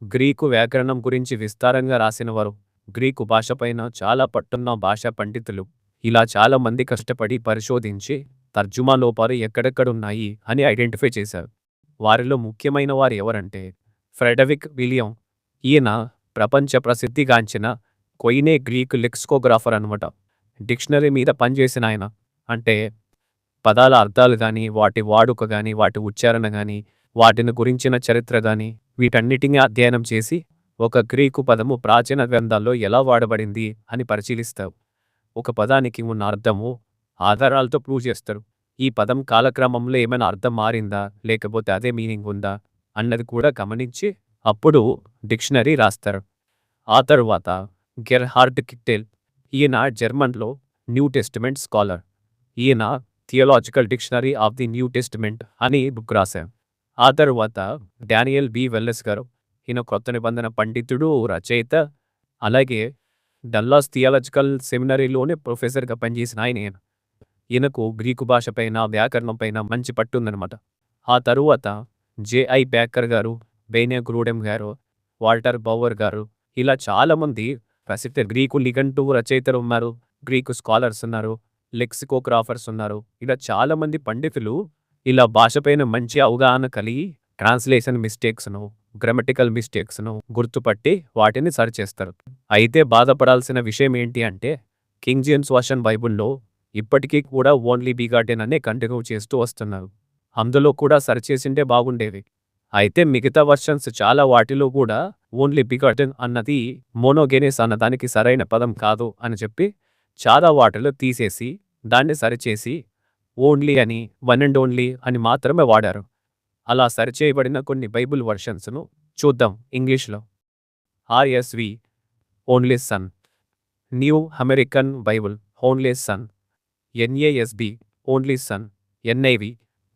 గ్రీకు వ్యాకరణం గురించి విస్తారంగా రాసిన వారు, గ్రీకు భాషపైన చాలా పట్టున్న భాషా పండితులు ఇలా చాలా మంది కష్టపడి పరిశోధించి తర్జుమా లోపాలు ఎక్కడెక్కడున్నాయి అని ఐడెంటిఫై చేశారు. వారిలో ముఖ్యమైన వారు ఎవరంటే ఫ్రెడరిక్ విలియం. ఈయన ప్రపంచ ప్రసిద్ధిగాంచిన కొయినే గ్రీకు లెక్సికోగ్రాఫర్ అనమాట. డిక్షనరీ మీద పనిచేసిన ఆయన. అంటే పదాల అర్థాలు కానీ, వాటి వాడుక కానీ, వాటి ఉచ్చారణ కానీ, వాటిని గురించిన చరిత్ర కానీ వీటన్నిటినీ అధ్యయనం చేసి ఒక గ్రీకు పదము ప్రాచీన గ్రంథాల్లో ఎలా వాడబడింది అని పరిశీలిస్తారు. ఒక పదానికి ఉన్న అర్థము ఆధారాలతో ప్రూవ్ చేస్తారు. ఈ పదం కాలక్రమంలో ఏమైనా అర్థం మారిందా, లేకపోతే అదే మీనింగ్ ఉందా అన్నది కూడా గమనించి అప్పుడు డిక్షనరీ రాస్తారు. ఆ తరువాత గెర్హార్డ్ కిట్టెల్, ఈయన జర్మన్లో న్యూ టెస్టిమెంట్ స్కాలర్. ఈయన theological dictionary of the new testament అని బుక్ రాశారు. ఆ తరువాత డానియల్ బి వెల్లెస్ గారు, ఈయన కొత్త నిబంధన పండితుడు, రచయిత, అలాగే డల్లాస్ థియాలజికల్ సెమినరీలోనే ప్రొఫెసర్గా పనిచేసిన ఆయన. ఈయనకు గ్రీకు భాషపైన, వ్యాకరణంపైన మంచి పట్టుందనమాట. ఆ తరువాత జేఐ బ్యాకర్ గారు, బెయినే గ్రూడెమ్ గారు, వాల్టర్ బౌవర్ గారు ఇలా చాలామంది ప్రసిద్ధ గ్రీకు నిఘంటు రచయితలు ఉన్నారు, గ్రీకు స్కాలర్స్ ఉన్నారు, లెక్సికోగ్రాఫర్స్ ఉన్నారు. ఇలా చాలామంది పండితులు ఇలా భాషపైన మంచి అవగాహన కలిగి ట్రాన్స్లేషన్ మిస్టేక్స్ను, గ్రామటికల్ మిస్టేక్స్ను గుర్తుపట్టి వాటిని సరిచేస్తారు. అయితే బాధపడాల్సిన విషయం ఏంటి అంటే కింగ్ జేమ్స్ వర్షన్ బైబుల్లో ఇప్పటికీ కూడా ఓన్లీ బిగాటెన్ అనే కంటిన్యూ చేస్తూ వస్తున్నారు. అందులో కూడా సరిచేసింటే బాగుండేవి. అయితే మిగతా వర్షన్స్ చాలా వాటిలో కూడా ఓన్లీ బిగాటెన్ అన్నది మోనోగెనెస్ అన్నదానికి సరైన పదం కాదు అని చెప్పి చాలా వాటిలో తీసేసి దాన్ని సరిచేసి ఓన్లీ అని, వన్ అండ్ ఓన్లీ అని మాత్రమే వాడారు. అలా సరిచేయబడిన కొన్ని బైబుల్ వర్షన్స్ను చూద్దాం. ఇంగ్లీష్లో RSV only sun, new American Bible only sun, NASB only sun, NIV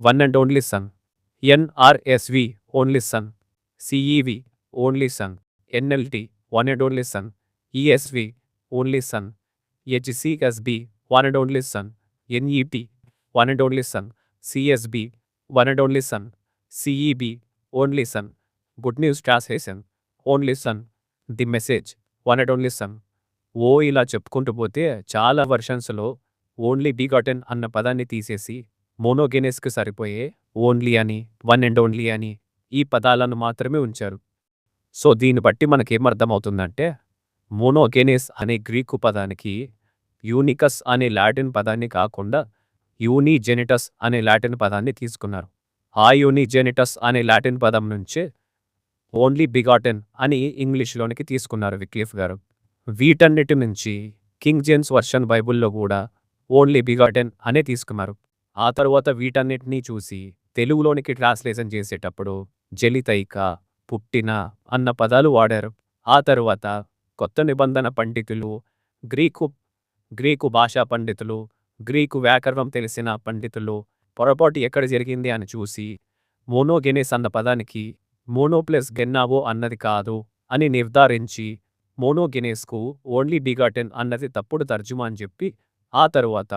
one and only sun, NRSV only sun, CEV only sun, NLT one and only sun, ESV only sun, HCSB one and only sun, NET one and only sun, CSB one and only sun, CEB only sun, good news translation only sun, the message one and only sun. ఇలా చెప్పుకుంటూ పోతే చాలా వర్షన్స్లో only begotten అన్న పదాన్ని తీసేసి మోనోగెనెస్కి సరిపోయే only అని, one and only అని ఈ పదాలను మాత్రమే ఉంచారు. సో దీన్ని బట్టి మనకేమర్థమవుతుందంటే మోనోగెనెస్ అనే గ్రీకు పదానికి యూనికస్ అనే లాటిన్ పదాన్ని కాకుండా యూనిజెనిటస్ అనే లాటిన్ పదాన్ని తీసుకున్నారు. ఆ యూనిజెనిటస్ అనే లాటిన్ పదం నుంచే ఓన్లీ బిగాటెన్ అని ఇంగ్లీష్లోనికి తీసుకున్నారు విక్లిఫ్ గారు. వీటన్నిటి నుంచి కింగ్ జేమ్స్ వర్షన్ బైబుల్లో కూడా ఓన్లీ బిగాటెన్ అనే తీసుకున్నారు. ఆ తరువాత వీటన్నిటినీ చూసి తెలుగులోనికి ట్రాన్స్లేషన్ చేసేటప్పుడు జలితైక, పుట్టిన అన్న పదాలు వాడారు. ఆ తరువాత కొత్త నిబంధన పండితులు, గ్రీకు భాషా పండితులు, గ్రీకు వ్యాకరణం తెలిసిన పండితులు పొరపాటు ఎక్కడ జరిగింది అని చూసి మోనోగెనెస్ అన్న పదానికి మోనో ప్లస్ గెన్నావో అన్నది కాదు అని నిర్ధారించి మోనోగెనెస్కు ఓన్లీ బిగాటెన్ అన్నది తప్పుడు తర్జుమా అని చెప్పి ఆ తరువాత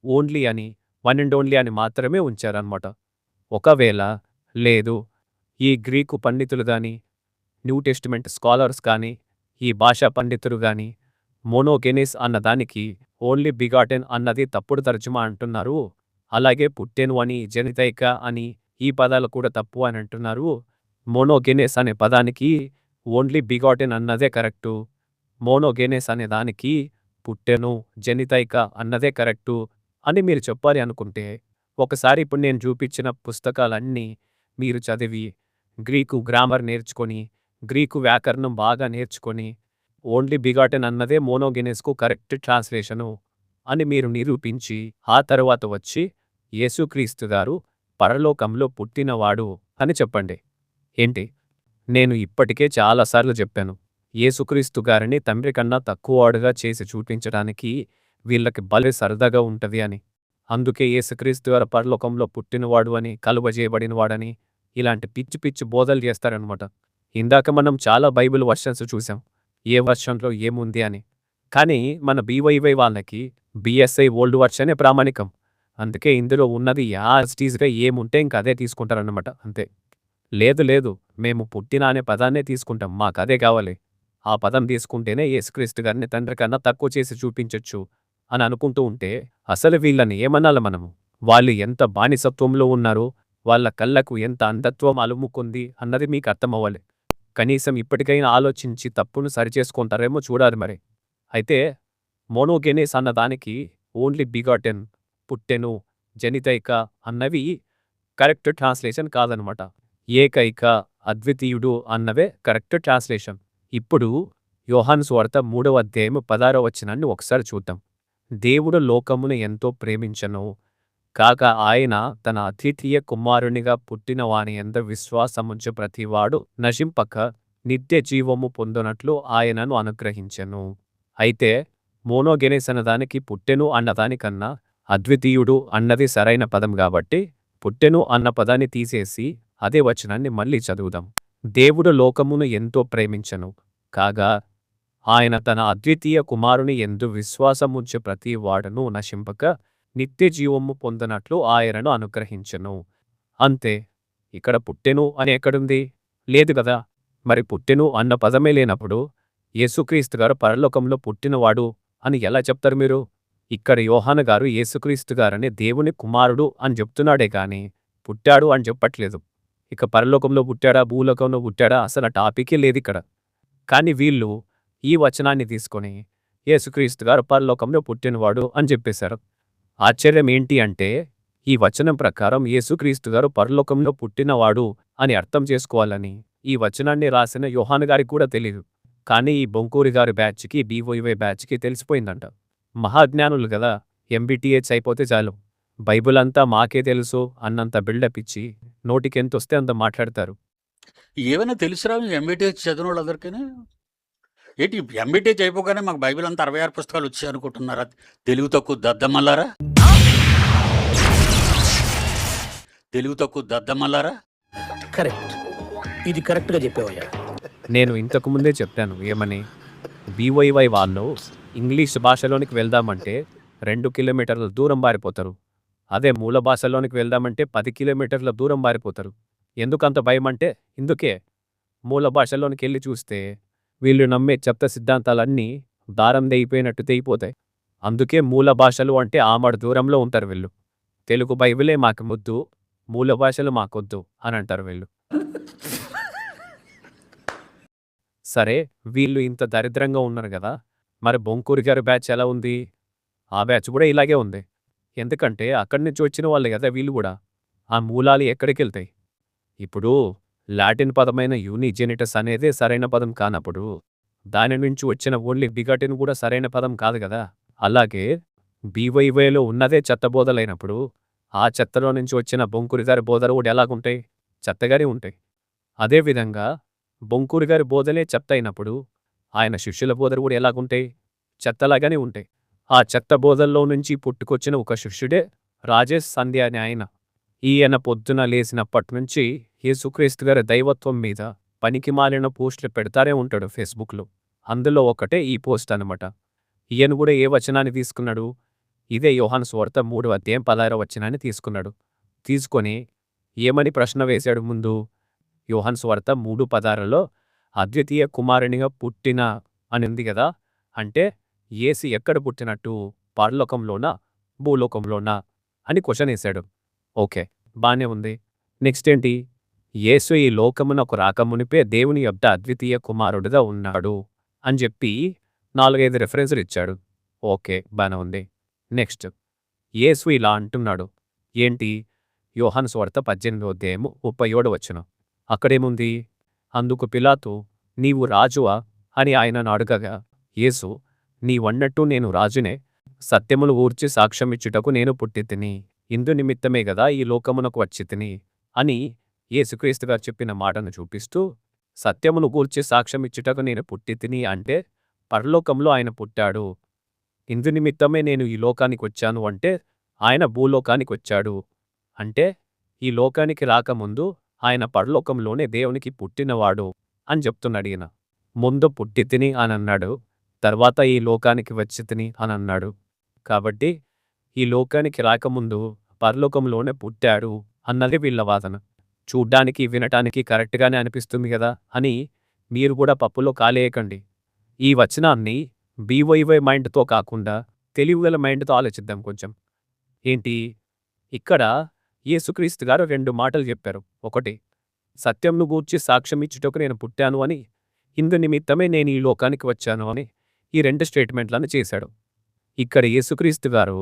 ఓన్లీ అని వన్ అండ్ ఓన్లీ అని మాత్రమే ఉంచారన్నమాట. ఒకవేళ లేదు ఈ గ్రీకు పండితులు కానీ న్యూ టెస్టిమెంట్ స్కాలర్స్ కానీ ఈ భాషా పండితులు కానీ మోనోగెనెస్ అన్నదానికి ఓన్లీ బిగాటెన్ అన్నది తప్పుడు తర్జుమా అంటున్నారు, అలాగే పుట్టెను అని జనితైక అని ఈ పదాలు కూడా తప్పు అని అంటున్నారు, మోనోగెనెస్ అనే పదానికి ఓన్లీ బిగాటెన్ అన్నదే కరెక్టు, మోనోగెనెస్ అనే దానికి పుట్టెను జనితైక అన్నదే కరెక్టు అని మీరు చెప్పాలి అనుకుంటే ఒకసారి ఇప్పుడు నేను చూపించిన పుస్తకాలన్నీ మీరు చదివి గ్రీకు గ్రామర్ నేర్చుకొని గ్రీకు వ్యాకరణం బాగా నేర్చుకొని ఓన్లీ బిగాటెన్ అన్నదే మోనోగెనెస్కు కరెక్ట్ ట్రాన్స్లేషను అని మీరు నిరూపించి ఆ తరువాత వచ్చి యేసుక్రీస్తు గారు పరలోకంలో పుట్టినవాడు అని చెప్పండి. ఏంటి, నేను ఇప్పటికే చాలాసార్లు చెప్పాను, యేసుక్రీస్తు గారిని తండ్రి కన్నా తక్కువవాడుగా చేసి చూపించడానికి వీళ్ళకి భలే సరదాగా ఉంటుంది అని. అందుకే యేసుక్రీస్తు గారు పరలోకంలో పుట్టినవాడు అని, కలువజేయబడినవాడని ఇలాంటి పిచ్చి పిచ్చి బోధలు చేస్తారనమాట. ఇందాక మనం చాలా బైబిల్ వర్షన్స్ చూసాం, ఏ వర్షన్లో ఏముంది అని. కానీ మన బీవైవై వాళ్ళకి బిఎస్ఐ ఓల్డ్ వర్షనే ప్రామాణికం. అందుకే ఇందులో ఉన్నది యాస్టీస్గా ఏముంటే ఇంక అదే తీసుకుంటారన్నమాట, అంతే. లేదు మేము పుట్టిన అనే పదాన్నే తీసుకుంటాం, మాకు అదే కావాలి, ఆ పదం తీసుకుంటేనే యేసుక్రీస్తు గారిని తండ్రి కన్నా తక్కువ చేసి చూపించొచ్చు అని అనుకుంటూ ఉంటే అసలు వీళ్ళని ఏమనాలి మనము? వాళ్ళు ఎంత బానిసత్వంలో ఉన్నారో, వాళ్ళ కళ్ళకు ఎంత అంధత్వం అలుముకుంది అన్నది మీకు అర్థమవ్వాలి. కనీసం ఇప్పటికైనా ఆలోచించి తప్పును సరిచేసుకుంటారేమో చూడాలి మరి. అయితే మోనోగెనెస్ అన్నదానికి ఓన్లీ బిగాటెన్, పుట్టెను, జనితైక అన్నవి కరెక్ట్ ట్రాన్స్లేషన్ కాదనమాట. ఏకైక, అద్వితీయుడు అన్నవే కరెక్ట్ ట్రాన్స్లేషన్. ఇప్పుడు యోహాను సువార్త 3వ అధ్యాయం 16వ వచనాన్ని ఒకసారి చూద్దాం. దేవుడు లోకమును ఎంతో ప్రేమించెను కాక ఆయన తన అద్వితీయ కుమారునిగా పుట్టిన వాని యందు విశ్వాసముంచు ప్రతివాడు నశింపక నిత్య జీవము పొందునట్లు ఆయనను అనుగ్రహించెను. అయితే మోనోగెనెస్ అన్నదానికి పుట్టెను అన్నదానికన్నా అద్వితీయుడు అన్నది సరైన పదం కాబట్టి పుట్టెను అన్న పదాన్ని తీసేసి అదే వచనాన్ని మళ్ళీ చదువుదాం. దేవుడు లోకమును ఎంతో ప్రేమించెను కాగా ఆయన తన అద్వితీయ కుమారుని యందు విశ్వాసముంచు ప్రతి వాడును నశింపక నిత్య జీవము పొందనట్లు ఆయనను అనుగ్రహించెను. అంతే. ఇక్కడ పుట్టెను అని ఎక్కడుంది? లేదు కదా. మరి పుట్టెను అన్న పదమే లేనప్పుడు యేసుక్రీస్తు గారు పరలోకంలో పుట్టినవాడు అని ఎలా చెప్తారు మీరు? ఇక్కడ యోహాను గారు యేసుక్రీస్తు గారని దేవుని కుమారుడు అని చెప్తున్నాడే కానీ పుట్టాడు అని చెప్పట్లేదు. ఇక పరలోకంలో పుట్టాడా భూలోకంలో పుట్టాడా అసలు టాపికే లేదు ఇక్కడ. కానీ వీళ్ళు ఈ వచనాన్ని తీసుకొని యేసుక్రీస్తు గారు పరలోకంలో పుట్టినవాడు అని చెప్పేశారు. ఆశ్చర్యం ఏంటి అంటే ఈ వచనం ప్రకారం యేసుక్రీస్తు గారు పరలోకంలో పుట్టినవాడు అని అర్థం చేసుకోవాలని ఈ వచనాన్ని రాసిన యోహాను గారికి కూడా తెలియదు. కానీ ఈ బొంకూరి గారి బ్యాచ్కి, బీవైవై బ్యాచ్కి తెలిసిపోయిందంట. మహాజ్ఞానులు కదా, ఎంబీటీహెచ్ అయిపోతే చాలు బైబుల్ అంతా మాకే తెలుసు అన్నంత బిల్డప్ ఇచ్చి నోటికెంతొస్తే అంత మాట్లాడతారు. ఏమైనా తెలుసురా ఎంబీటీహెచ్ చదివిన వాళ్ళందరికీ? ఏంటి ఎంబీటీహెచ్ అయిపోగానే మాకు బైబిల్ అంతా 66 పుస్తకాలు వచ్చాయి అనుకుంటున్నారా? తెలుగు తక్కువ దద్దమల్లారా, తెలుగు తక్కువ దద్దమల్లారా. కరెక్ట్, ఇది కరెక్ట్గా చెప్పేవయ్యా. నేను ఇంతకు ముందే చెప్పాను ఏమని, బీవైవై వాళ్ళు ఇంగ్లీష్ భాషలోనికి వెళ్దామంటే 2 కిలోమీటర్ల దూరం బారిపోతారు. అదే మూల భాషలోనికి వెళ్దామంటే 10 కిలోమీటర్ల దూరం బారిపోతారు. ఎందుకంత భయం అంటే ఇందుకే. మూల భాషలోనికి వెళ్ళి చూస్తే వీళ్ళు నమ్మే చెత్త సిద్ధాంతాలన్నీ దారం తెగిపోయినట్టు తెగిపోతాయి. అందుకే మూల భాషలు అంటే ఆమడ దూరంలో ఉంటారు వీళ్ళు. తెలుగు బైబిలే మాకు ముద్దు, మూల భాషలు మాకొద్దు అని అంటారు వీళ్ళు. సరే, వీళ్ళు ఇంత దరిద్రంగా ఉన్నారు కదా, మరి బొంకూరి గారి బ్యాచ్ ఎలా ఉంది? ఆ బ్యాచ్ కూడా ఇలాగే ఉంది. ఎందుకంటే అక్కడి నుంచి వచ్చిన వాళ్ళు కదా వీళ్ళు కూడా. ఆ మూలాలు ఎక్కడికి వెళ్తాయి? ఇప్పుడు లాటిన్ పదమైన యూనిజెనిటస్ అనేదే సరైన పదం కానప్పుడు దాని నుంచి వచ్చిన ఓన్లీ బిగాటిన్ కూడా సరైన పదం కాదు కదా. అలాగే బీవైవైలో ఉన్నదే చెత్త బోధలైనప్పుడు ఆ చెత్తలో నుంచి వచ్చిన బొంకురిగారి బోధలు కూడా ఎలాగుంటాయి? చెత్తగానే ఉంటాయి. అదేవిధంగా బొంకురిగారి బోధలే చెత్త అయినప్పుడు ఆయన శిష్యుల బోధలు కూడా ఎలాగుంటాయి? చెత్తలాగానే ఉంటాయి. ఆ చెత్త బోధల్లో నుంచి పుట్టుకొచ్చిన ఒక శిష్యుడే రాజేష్ సంధ్య అని ఆయన. ఈయన పొద్దున లేచినప్పటి నుంచి యేసుక్రీస్తు గారి దైవత్వం మీద పనికి మాలిన పోస్టులు పెడతానే ఉంటాడు ఫేస్బుక్లో. అందులో ఒకటే ఈ పోస్ట్ అనమాట. ఈయన కూడా ఏ వచనాన్ని తీసుకున్నాడు? ఇదే యోహాను సువార్త 3:16 వచనాన్ని తీసుకున్నాడు. తీసుకొని ఏమని ప్రశ్న వేశాడు ముందు? యోహాను సువార్త 3:16లో అద్వితీయ కుమారునిగా పుట్టిన అని ఉంది కదా. అంటే యేసు ఎక్కడ పుట్టినట్టు? పరలోకంలోనా భూలోకంలోనా అని క్వశ్చన్ వేశాడు. ఓకే, బానే ఉంది. నెక్స్ట్ ఏంటి? యేసు ఈ లోకమునకు రాకమునిపే దేవుని యొద్ద అద్వితీయ కుమారుడిగా ఉన్నాడు అని చెప్పి 4-5 రెఫరెన్సులు ఇచ్చాడు. ఓకే, బానే ఉంది. నెక్స్ట్ యేసు ఇలా అంటున్నాడు. ఏంటి? యోహాను సువార్త 18:37 వచనం. అక్కడేముంది? అందుకు పిలాతు, నీవు రాజువా అని ఆయనను అడగగా యేసు, నీవన్నట్టు నేను రాజునే. సత్యమును గూర్చి సాక్ష్యమిచ్చుటకు నేను పుట్టితిని. ఇందు నిమిత్తమే గదా ఈ లోకమునకు వచ్చితిని అని యేసుక్రీస్తు గారు చెప్పిన మాటను చూపిస్తూ, సత్యమును గూర్చి సాక్ష్యమిచ్చుటకు నేను పుట్టితిని అంటే పరలోకంలో ఆయన పుట్టాడు. ఇందు నిమిత్తమే నేను ఈ లోకానికి వచ్చాను అంటే ఆయన భూలోకానికి వచ్చాడు. అంటే ఈ లోకానికి రాకముందు ఆయన పరలోకంలోనే దేవునికి పుట్టినవాడు అని చెప్తున్నాడు ఈయన. ముందు పుట్టితిని అని అన్నాడు, తర్వాత ఈ లోకానికి వచ్చితిని అని అన్నాడు. కాబట్టి ఈ లోకానికి రాకముందు పరలోకంలోనే పుట్టాడు అన్నది వీళ్ళ వాదన. చూడ్డానికి వినటానికి కరెక్ట్గానే అనిపిస్తుంది కదా అని మీరు కూడా పప్పులో కాలేయకండి. ఈ వచనాన్ని బీవైవై మైండ్తో కాకుండా తెలివిగల మైండ్తో ఆలోచిద్దాం కొంచెం. ఏంటి? ఇక్కడ యేసుక్రీస్తు గారు 2 మాటలు చెప్పారు. ఒకటి, సత్యంను గూర్చి సాక్ష్యమిచ్చుటకు నేను పుట్టాను అని, ఇందు నిమిత్తమే నేను ఈ లోకానికి వచ్చాను అని ఈ 2 స్టేట్మెంట్లను చేశాడు. ఇక్కడ యేసుక్రీస్తు గారు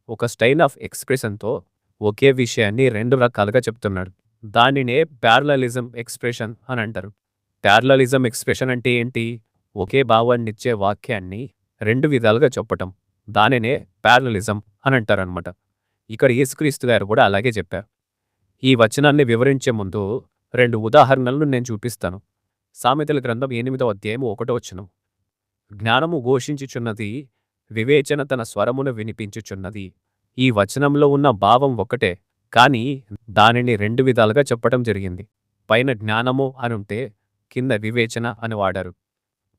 ఒక స్టైల్ ఆఫ్ ఎక్స్ప్రెషన్తో ఒకే విషయాన్ని 2 రకాలుగా చెప్తున్నాడు. దానినే ప్యారలలిజం ఎక్స్ప్రెషన్ అని అంటారు. ప్యారలలిజం ఎక్స్ప్రెషన్ అంటే ఏంటి? ఒకే భావాన్నిచ్చే వాక్యాన్ని 2 విధాలుగా చెప్పటం. దానినే ప్యారలలిజం అని అంటారనమాట. ఇక్కడ యేసుక్రీస్తు గారు కూడా అలాగే చెప్పారు. ఈ వచనాన్ని వివరించే ముందు 2 ఉదాహరణలను నేను చూపిస్తాను. సామెతల గ్రంథం 8:1 వచనం. జ్ఞానము ఘోషించుచున్నది, వివేచన తన స్వరమును వినిపించుచున్నది. ఈ వచనంలో ఉన్న భావం ఒకటే, కానీ దానిని 2 విధాలుగా చెప్పటం జరిగింది. పైన జ్ఞానము అనుంటే కింద వివేచన అని వాడారు.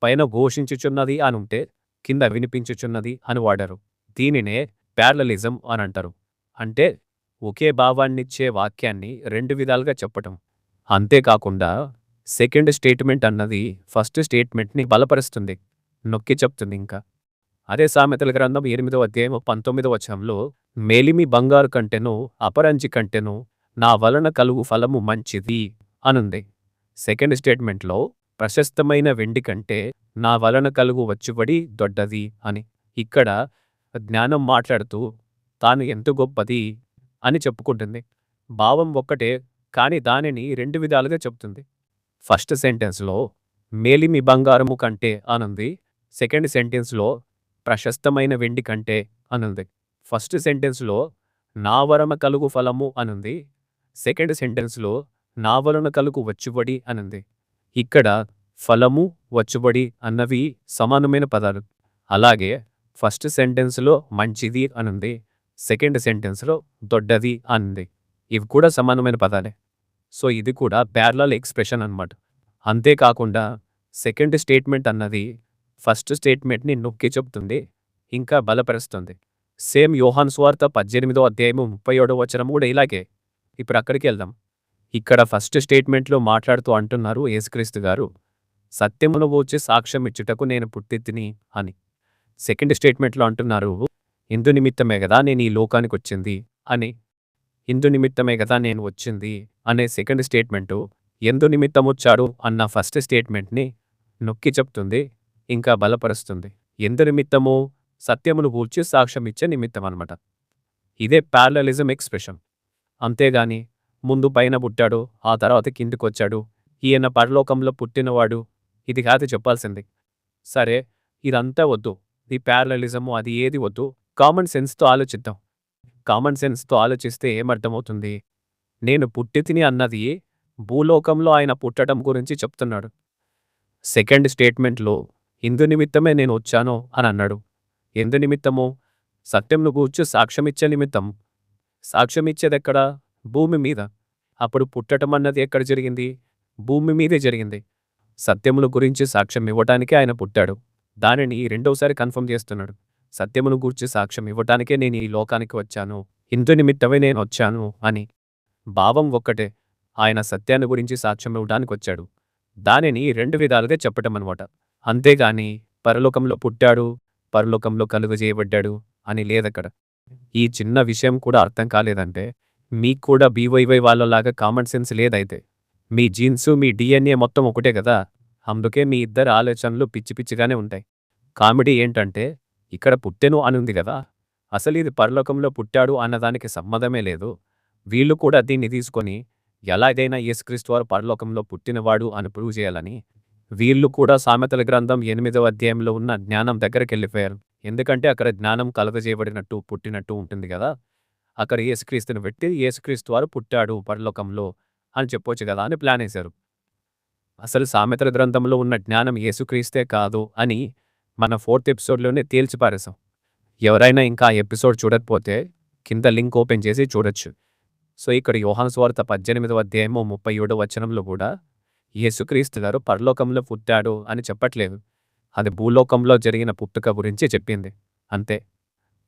పైన ఘోషించుచున్నది అనుంటే కింద వినిపించుచున్నది అని వాడారు. దీనినే ప్యారలలిజం అని అంటారు. అంటే ఒకే భావాన్నిచ్చే వాక్యాన్ని 2 విధాలుగా చెప్పటం. అంతేకాకుండా సెకండ్ స్టేట్మెంట్ అన్నది ఫస్ట్ స్టేట్మెంట్ని బలపరుస్తుంది, నొక్కి చెప్తుంది. ఇంకా అదే సామెతల గ్రంథం 8:19 వచనంలో మేలిమి బంగారు కంటెను అపరంజి కంటెను నా వలన కలుగు ఫలము మంచిది అనుంది. సెకండ్ స్టేట్మెంట్లో ప్రశస్తమైన వెండి కంటే నా వలన కలుగు వచ్చుబడి దొడ్డది అని. ఇక్కడ జ్ఞానం మాట్లాడుతూ తాను ఎంత గొప్పది అని చెప్పుకుంటుంది. భావం ఒక్కటే, కానీ దానిని 2 విధాలుగా చెప్తుంది. ఫస్ట్ సెంటెన్స్లో మేలిమి బంగారము కంటే అనుంది. సెకండ్ సెంటెన్స్లో ప్రశస్తమైన వెండి కంటే అనుంది. ఫస్ట్ సెంటెన్స్లో నా వలన కలుగు ఫలము అనుంది. సెకండ్ సెంటెన్స్లో నా వలన కలుగు వచ్చుబడి అనుంది. ఇక్కడ ఫలము, వచ్చుబడి అన్నవి సమానమైన పదాలు. అలాగే ఫస్ట్ సెంటెన్స్లో మంచిది అనుంది, సెకండ్ సెంటెన్స్లో దొడ్డది అనుంది. ఇవి కూడా సమానమైన పదాలే. సో ఇది కూడా ప్యారలల్ ఎక్స్ప్రెషన్ అన్నమాట. అంతేకాకుండా సెకండ్ స్టేట్మెంట్ అన్నది ఫస్ట్ స్టేట్మెంట్ని నొక్కి చెప్తుంది, ఇంకా బలపరుస్తుంది. సేమ్ యోహాను సువార్త 18:37 వచనం కూడా ఇలాగే. ఇప్పుడు అక్కడికి వెళ్దాం. ఇక్కడ ఫస్ట్ స్టేట్మెంట్లో మాట్లాడుతూ అంటున్నారు యేసుక్రీస్తు గారు, సత్యమును గూర్చి సాక్ష్యం ఇచ్చుటకు నేను పుట్టితిని అని. సెకండ్ స్టేట్మెంట్లో అంటున్నారు, ఇందు నిమిత్తమే కదా నేను ఈ లోకానికి వచ్చింది అని. ఇందు నిమిత్తమే కదా నేను వచ్చింది అనే సెకండ్ స్టేట్మెంటు ఎందు నిమిత్తం వచ్చాడు అన్న ఫస్ట్ స్టేట్మెంట్ని నొక్కి చెప్తుంది, ఇంకా బలపరుస్తుంది. ఎందు నిమిత్తము? సత్యమును గూర్చి సాక్ష్యం ఇచ్చే నిమిత్తం అనమాట. ఇదే ప్యారలలిజం ఎక్స్ప్రెషన్. అంతేగాని ముందు పైన పుట్టాడు, ఆ తర్వాత కిందికొచ్చాడు, ఈయన పరలోకంలో పుట్టినవాడు, ఇది కాదు చెప్పాల్సింది. సరే, ఇదంతా వద్దు, ఈ ప్యారలలిజము అది ఏది వద్దు, కామన్ సెన్స్తో ఆలోచిద్దాం. కామన్ సెన్స్తో ఆలోచిస్తే ఏమర్థమవుతుంది? నేను పుట్టి తిని అన్నది భూలోకంలో ఆయన పుట్టడం గురించి చెప్తున్నాడు. సెకండ్ స్టేట్మెంట్లో ఇందు నిమిత్తమే నేను వచ్చాను అని అన్నాడు. ఎందు నిమిత్తము? సత్యంను గూర్చి సాక్ష్యమిచ్చే నిమిత్తం. సాక్ష్యమిచ్చేదెక్కడ? భూమి మీద. అప్పుడు పుట్టడం అన్నది ఎక్కడ జరిగింది? భూమి మీదే జరిగింది. సత్యముల గురించి సాక్ష్యం ఇవ్వటానికే ఆయన పుట్టాడు. దానిని రెండోసారి కన్ఫర్మ్ చేస్తున్నాడు. సత్యమును గూర్చి సాక్ష్యం ఇవ్వటానికే నేను ఈ లోకానికి వచ్చాను, ఇందు నిమిత్తమే నేను వచ్చాను అని. భావం ఒక్కటే, ఆయన సత్యాన్ని గురించి సాక్ష్యం ఇవ్వడానికి వచ్చాడు. దానిని రెండు విధాలుగా చెప్పటం అనమాట. అంతేగాని పరలోకంలో పుట్టాడు, పరలోకంలో కలుగజేయబడ్డాడు అని లేదక్కడ. ఈ చిన్న విషయం కూడా అర్థం కాలేదంటే మీకు కూడా బీవైవై వాళ్ళలాగా కామన్ సెన్స్ లేదైతే. మీ జీన్స్, మీ డిఎన్ఏ మొత్తం ఒకటే కదా. అందుకే మీ ఇద్దరు ఆలోచనలు పిచ్చి పిచ్చిగానే ఉంటాయి. కామెడీ ఏంటంటే ఇక్కడ పుట్టెను అనుంది కదా, అసలు ఇది పరలోకంలో పుట్టాడు అన్నదానికి సంబంధమే లేదు. వీళ్ళు కూడా దీన్ని తీసుకొని ఎలాగైనా యేసుక్రీస్తు వారు పరలోకంలో పుట్టినవాడు అని ప్రూవ్ చేయాలని వీళ్ళు కూడా సామెతల గ్రంథం 8వ అధ్యాయంలో ఉన్న జ్ఞానం దగ్గరికి వెళ్ళిపోయారు. ఎందుకంటే అక్కడ జ్ఞానం కలగజేయబడినట్టు పుట్టినట్టు ఉంటుంది కదా. అక్కడ యేసుక్రీస్తుని పెట్టి యేసుక్రీస్తు వారు పుట్టాడు పరలోకంలో అని చెప్పొచ్చు కదా అని ప్లాన్ వేశారు. అసలు సామెతల గ్రంథంలో ఉన్న జ్ఞానం యేసుక్రీస్తే కాదు అని మన 4th ఎపిసోడ్లోనే తేల్చిపారేశాం. ఎవరైనా ఇంకా ఆ ఎపిసోడ్ చూడకపోతే కింద లింక్ ఓపెన్ చేసి చూడొచ్చు. సో ఇక్కడ యోహాను సువార్త 18వ అధ్యాయము 37వ వచనంలో కూడా యేసుక్రీస్తు గారు పరలోకంలో పుట్టాడు అని చెప్పట్లేదు. అది భూలోకంలో జరిగిన పుట్టుక గురించి చెప్పింది అంతే.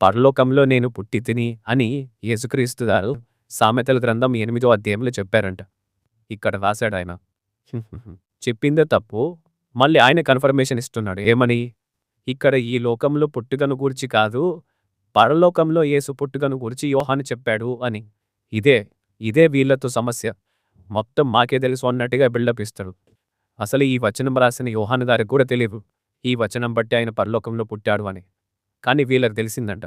పరలోకంలో నేను పుట్టి తిని అని యేసుక్రీస్తు గారు సామెతల గ్రంథం 8వ అధ్యాయంలో చెప్పారంట. ఇక్కడ రాశాడు ఆయన. చెప్పిందే తప్పు, మళ్ళీ ఆయన కన్ఫర్మేషన్ ఇస్తున్నాడు. ఏమని? ఇక్కడ ఈ లోకంలో పుట్టుకను గూర్చి కాదు, పరలోకంలో యేసు పుట్టుకను గురించి యోహాను చెప్పాడు అని. ఇదే వీళ్ళతో సమస్య. మొత్తం మాకే తెలుసు అన్నట్టుగా బిల్డప్ ఇస్తాడు. అసలు ఈ వచనం రాసిన యోహాను గారికి కూడా తెలియదు ఈ వచనం బట్టి ఆయన పరలోకంలో పుట్టాడు అని. కానీ వీళ్ళకి తెలిసిందంట.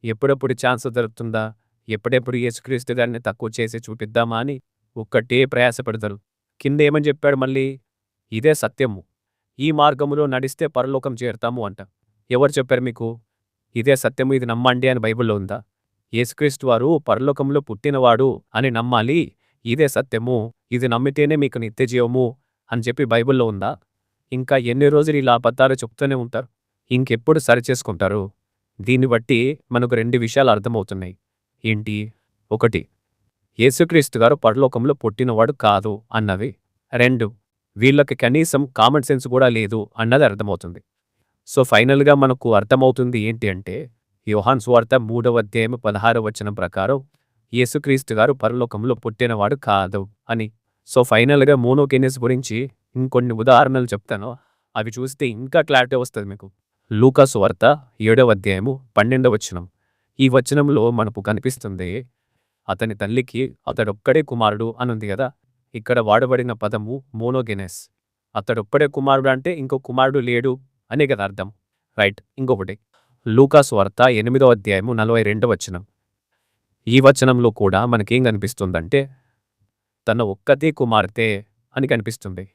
ఎప్పుడెప్పుడు ఛాన్స్ దొరుకుతుందా, ఎప్పుడెప్పుడు యేసుక్రీస్తు గారిని తక్కువ చేసి చూపిద్దామా అని ఒక్కటే ప్రయాసపడతారు. కింద ఏమని చెప్పాడు మళ్ళీ? ఇదే సత్యము, ఈ మార్గములో నడిస్తే పరలోకం చేరుతాము అంట. ఎవరు చెప్పారు మీకు? ఇదే సత్యము, ఇది నమ్మండి అని బైబిల్లో ఉందా? యేసుక్రీస్తు వారు పరలోకంలో పుట్టినవాడు అని నమ్మాలి, ఇదే సత్యము, ఇది నమ్మితేనే మీకు నిత్యజీవము అని చెప్పి బైబిల్లో ఉందా? ఇంకా ఎన్ని రోజులు ఇలా అబద్ధాలు చెప్తూనే ఉంటారు? ఇంకెప్పుడు సరిచేసుకుంటారు? దీన్ని బట్టి మనకు 2 విషయాలు అర్థమవుతున్నాయి. ఏంటి? ఒకటి, యేసుక్రీస్తు గారు పరలోకంలో పుట్టినవాడు కాదు అన్నవి. 2, వీళ్ళకి కనీసం కామన్ సెన్స్ కూడా లేదు అన్నది అర్థమవుతుంది. సో ఫైనల్గా మనకు అర్థమవుతుంది ఏంటి అంటే యోహాను సువార్త 3వ అధ్యాయం 16వ వచనం ప్రకారం యేసుక్రీస్తు గారు పరలోకంలో పుట్టినవాడు కాదు అని. సో ఫైనల్గా మోనోగేనియస్ గురించి ఇంకొన్ని ఉదాహరణలు చెప్తాను, అవి చూస్తే ఇంకా క్లారిటీ వస్తుంది మీకు. లూకా సువార్త 7వ అధ్యాయము 12వ వచనం. ఈ వచనంలో మనకు కనిపిస్తుంది అతని తల్లికి అతడొక్కడే కుమారుడు అనుంది కదా. ఇక్కడ వాడబడిన పదము మోనోగెనెస్. అతడొక్కడే కుమారుడు అంటే ఇంకో కుమారుడు లేడు అనే కదా అర్థం, రైట్? ఇంకొకటి లూకా సువార్త 8వ అధ్యాయము 42వ వచనం. ఈ వచనంలో కూడా మనకేం కనిపిస్తుందంటే తన ఒక్కతే కుమార్తె అని కనిపిస్తుంది.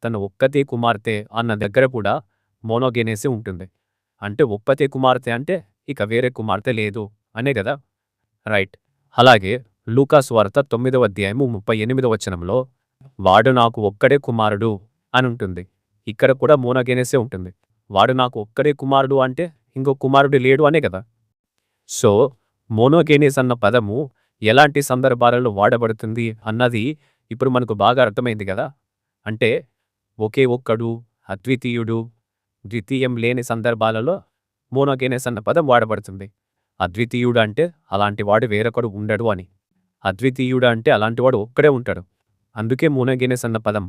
తన ఒక్కతే కుమార్తె అన్న దగ్గర కూడా మోనోగెనెసే ఉంటుంది. అంటే ఒక్కతే కుమార్తె అంటే ఇక వేరే కుమార్తె లేదు అనే కదా, రైట్? అలాగే లూకా సువార్త 9వ అధ్యాయము 38వ వచనంలో వాడు నాకు ఒక్కడే కుమారుడు అని ఉంటుంది. ఇక్కడ కూడా మోనోగెనెసే ఉంటుంది. వాడు నాకు ఒక్కడే కుమారుడు అంటే ఇంకో కుమారుడు లేడు అనే కదా. సో మోనోగెనెస్ అన్న పదము ఎలాంటి సందర్భాలలో వాడబడుతుంది అన్నది ఇప్పుడు మనకు బాగా అర్థమైంది కదా. అంటే ఒకే ఒక్కడు, అద్వితీయుడు, ద్వితీయం లేని సందర్భాలలో మోనోగెనెస్ అన్న పదం వాడబడుతుంది. అద్వితీయుడు అంటే అలాంటి వాడు వేరొకడు ఉండడు అని. అద్వితీయుడు అంటే అలాంటి వాడు ఒక్కడే ఉంటాడు, అందుకే మోనోగెనెస్ అన్న పదం.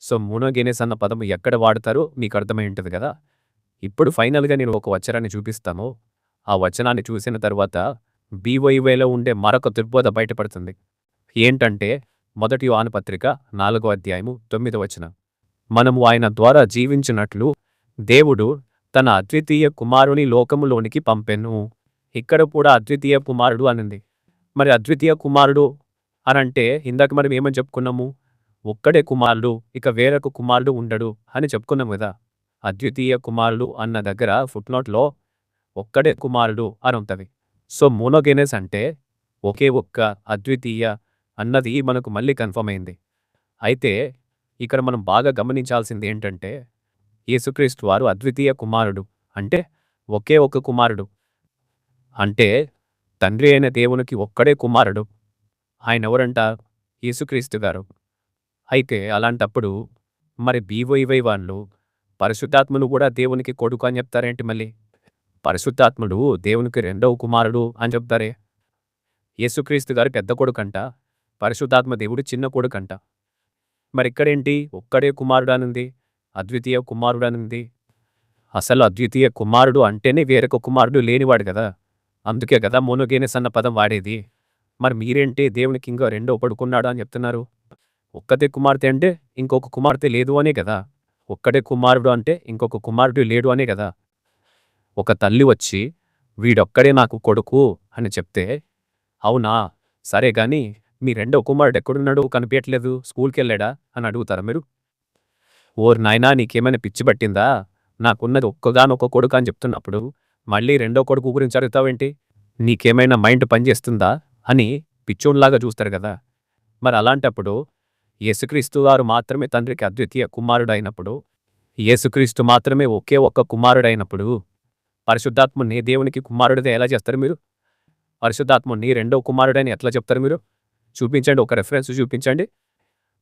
సో మోనోగెనెస్ అన్న పదం ఎక్కడ వాడతారో మీకు అర్థమై ఉంటుంది కదా. ఇప్పుడు ఫైనల్గా నేను ఒక వచనాన్ని చూపిస్తాను. ఆ వచనాన్ని చూసిన తర్వాత బీవైవేలో ఉండే మరొక దుర్బోధ బయటపడుతుంది. ఏంటంటే 1 యోహాను పత్రిక 4వ అధ్యాయము 9వ వచనం. మనము ఆయన ద్వారా జీవించినట్లు దేవుడు తన అద్వితీయ కుమారుని లోకములోనికి పంపెను. ఇక్కడ కూడా అద్వితీయ కుమారుడు అనింది. మరి అద్వితీయ కుమారుడు అని అంటే ఇందాక మనం ఏమని చెప్పుకున్నాము? ఒక్కడే కుమారుడు, ఇక వేరొక కుమారుడు ఉండడు అని చెప్పుకున్నాం కదా. అద్వితీయ కుమారుడు అన్న దగ్గర ఫుట్నోట్లో ఒక్కడే కుమారుడు అని ఉంటుంది. సో మోనోగేనస్ అంటే ఒకే ఒక్క అద్వితీయ అన్నది మనకు మళ్ళీ కన్ఫర్మ్ అయింది. అయితే ఇక్కడ మనం బాగా గమనించాల్సింది ఏంటంటే యేసుక్రీస్తు వారు అద్వితీయ కుమారుడు అంటే ఒకే ఒక్క కుమారుడు అంటే తండ్రి అయిన దేవునికి ఒక్కడే కుమారుడు. ఆయన ఎవరంట? యేసుక్రీస్తు గారు. అయితే అలాంటప్పుడు మరి బీవైవై వాళ్ళు పరిశుద్ధాత్మను కూడా దేవునికి కొడుకు అని చెప్తారేంటి? మళ్ళీ పరిశుద్ధాత్ముడు దేవునికి రెండవ కుమారుడు అని చెప్తారే. యేసుక్రీస్తు గారు పెద్ద కొడుకంట, పరిశుద్ధాత్మ దేవుడు చిన్న కొడుకంట. మరి ఇక్కడేంటి ఒక్కడే కుమారుడు అనుంది, అద్వితీయ కుమారుడు అనుంది? అసలు అద్వితీయ కుమారుడు అంటేనే వేరొక కుమారుడు లేనివాడు కదా. అందుకే కదా మోనోగేనస్ అన్న పదం వాడేది. మరి మీరేంటి దేవునికి ఇంకా రెండో కొడుకున్నాడు అని చెప్తున్నారు? ఒక్కతే కుమార్తె అంటే ఇంకొక కుమార్తె లేదు అనే కదా. ఒక్కడే కుమారుడు అంటే ఇంకొక కుమారుడు లేడు అనే కదా. ఒక తల్లి వచ్చి వీడొక్కడే నాకు కొడుకు అని చెప్తే అవునా సరే గాని మీ రెండో కుమారుడు ఎక్కడున్నాడు కనిపించట్లేదు, స్కూల్కి వెళ్ళాడా అని అడుగుతారా మీరు? ఓర్ నాయనా నీకేమైనా పిచ్చి పట్టిందా? నాకున్నది ఒక్కగానొక్క కొడుకు అని చెప్తున్నప్పుడు మళ్ళీ రెండో కొడుకు గురించి అడుగుతావేంటి? నీకేమైనా మైండ్ పనిచేస్తుందా అని పిచ్చోన్లాగా చూస్తారు కదా. మరి అలాంటప్పుడు యేసుక్రీస్తు వారు మాత్రమే తండ్రికి అద్వితీయ కుమారుడు అయినప్పుడు, యేసుక్రీస్తు మాత్రమే ఒకే ఒక్క కుమారుడైనప్పుడు పరిశుద్ధాత్ముని దేవునికి కుమారుడిదే ఎలా చేస్తారు మీరు? పరిశుద్ధాత్ముని రెండో కుమారుడని ఎట్లా చెప్తారు మీరు? చూపించండి, ఒక రెఫరెన్స్ చూపించండి.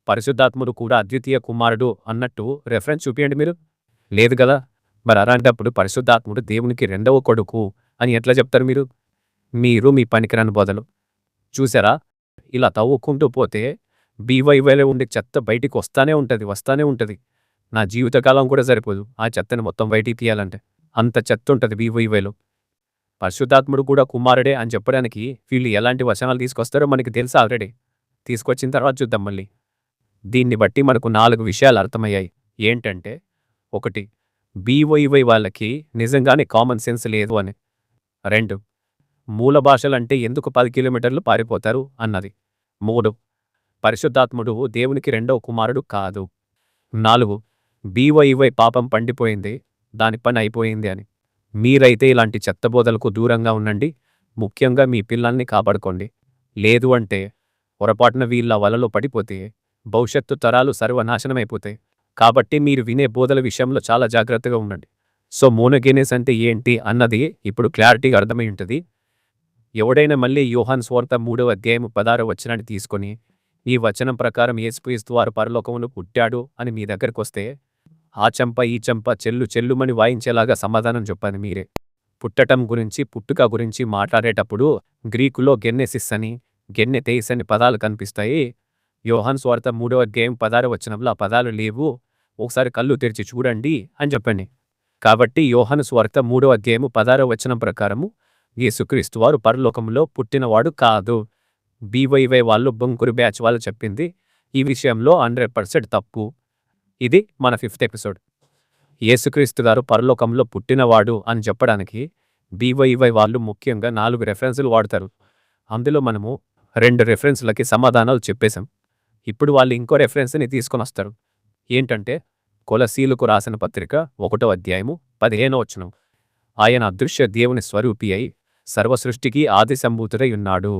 పరిశుద్ధాత్ముడు కూడా అద్వితీయ కుమారుడు అన్నట్టు రెఫరెన్స్ చూపించండి మీరు. లేదు కదా. మరి అలాంటప్పుడు పరిశుద్ధాత్ముడు దేవునికి రెండవ కొడుకు అని ఎట్లా చెప్తారు మీరు? మీరు మీ పనికిరాని బోధలు. చూసారా, ఇలా తవ్వుకుంటూ పోతే బీవైవైలో ఉండే చెత్త బయటికి వస్తానే ఉంటుంది. నా జీవితకాలం కూడా సరిపోదు ఆ చెత్తని మొత్తం బయటికి తీయాలంటే. అంత చెత్త ఉంటుంది బీవైవైలో. పరిశుద్ధాత్ముడు కూడా కుమారుడే అని చెప్పడానికి వీళ్ళు ఎలాంటి వచనాలు తీసుకొస్తారో మనకి తెలుసు ఆల్రెడీ. తీసుకొచ్చిన తర్వాత చూద్దాం మళ్ళీ. దీన్ని బట్టి మనకు 4 విషయాలు అర్థమయ్యాయి. ఏంటంటే, 1, బీవైవై వాళ్ళకి నిజంగానే కామన్ సెన్స్ లేదు అని. 2, మూల భాషలంటే ఎందుకు 10 కిలోమీటర్లు పారిపోతారు అన్నది. 3, పరిశుద్ధాత్ముడు దేవునికి రెండవ కుమారుడు కాదు. 4, బీవైవై పాపం పండిపోయింది, దాని పని అయిపోయింది అని. మీరైతే ఇలాంటి చెత్తబోధలకు దూరంగా ఉండండి. ముఖ్యంగా మీ పిల్లల్ని కాపాడుకోండి. లేదు అంటే పొరపాటున వీళ్ళ వలలో పడిపోతే భవిష్యత్తు తరాలు సర్వనాశనమైపోతాయి. కాబట్టి మీరు వినే బోధల విషయంలో చాలా జాగ్రత్తగా ఉండండి. సో మోనోగేనస్ అంటే ఏంటి అన్నది ఇప్పుడు క్లారిటీగా అర్థమై ఉంటుంది. ఎవడైనా మళ్ళీ యోహాను సువార్త 3వ అధ్యాయం 16వ వచనాన్ని తీసుకొని ఈ వచనం ప్రకారం యేసుక్రీస్తు వారు పరలోకమును పుట్టాడు అని మీ దగ్గరకు వస్తే ఆ చెంప ఈ చెంప చెల్లుమని వాయించేలాగా సమాధానం చెప్పాను మీరే. పుట్టటం గురించి పుట్టుక గురించి మాట్లాడేటప్పుడు గ్రీకులో గెన్నెసిస్ అని గెన్నెతెయిస్ అని పదాలు కనిపిస్తాయి. యోహాను సువార్త 3వ అధ్యాయం 16వ వచనంలో ఆ పదాలు లేవు. ఒకసారి కళ్ళు తెరిచి చూడండి అని చెప్పండి. కాబట్టి యోహాను సువార్త 3వ అధ్యాయం 16వ వచనం ప్రకారము యేసుక్రీస్తు వారు పరలోకంలో పుట్టినవాడు కాదు. బీవైవై వాళ్ళు బొంకురు బ్యాచ్ వాళ్ళు చెప్పింది ఈ విషయంలో 100% తప్పు. ఇది మన 5th ఎపిసోడ్. యేసుక్రీస్తు గారు పరలోకంలో పుట్టినవాడు అని చెప్పడానికి బీవైవై వాళ్ళు ముఖ్యంగా 4 రెఫరెన్సులు వాడతారు. అందులో మనము 2 రెఫరెన్సులకి సమాధానాలు చెప్పేశాం. ఇప్పుడు వాళ్ళు ఇంకో రెఫరెన్స్ని తీసుకొని వస్తారు. ఏంటంటే కొలసీలకు రాసిన పత్రిక 1వ అధ్యాయము 15వ వచనం. ఆయన అదృశ్య దేవుని స్వరూపి అయి సర్వసృష్టికి ఆది సంభూతుడై ఉన్నాడు.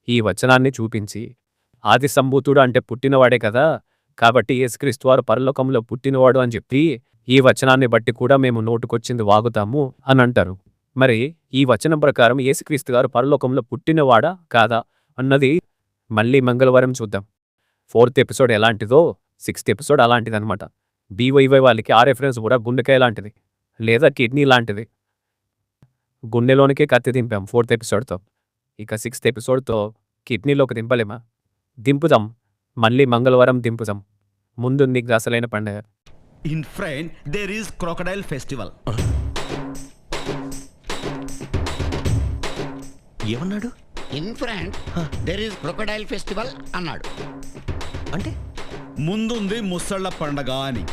ఈ వచనాన్ని చూపించి ఆది సంభూతుడు అంటే పుట్టినవాడే కదా, కాబట్టి యేసుక్రీస్తు వారు పరలోకంలో పుట్టినవాడు అని చెప్పి ఈ వచనాన్ని బట్టి కూడా మేము నోటుకొచ్చింది వాగుతాము అని అంటారు. మరి ఈ వచనం ప్రకారం యేసుక్రీస్తు గారు పరలోకంలో పుట్టినవాడా కాదా అన్నది మళ్ళీ మంగళవారం చూద్దాం. 4th ఎపిసోడ్ ఎలాంటిదో 6th ఎపిసోడ్ అలాంటిదనమాట. బీవైవై వాళ్ళకి ఆ రెఫరెన్స్ కూడా గుండెకాయ లాంటిది లేదా కిడ్నీ లాంటిది. గుండెలోనికే కత్తి దింపాం 4th ఎపిసోడ్తో. ఇక 6th ఎపిసోడ్తో కిడ్నీలోకి దింపలేమా? దింపుదాం, మళ్ళీ మంగళవారం దింపుదాం. ముందు నీకు అసలైన పండగ. In front, there is crocodile festival. ఏమన్నాడు? In front there is crocodile festival అన్నాడు. అంటే ముందుంది ముసళ్ళ పండగ అని.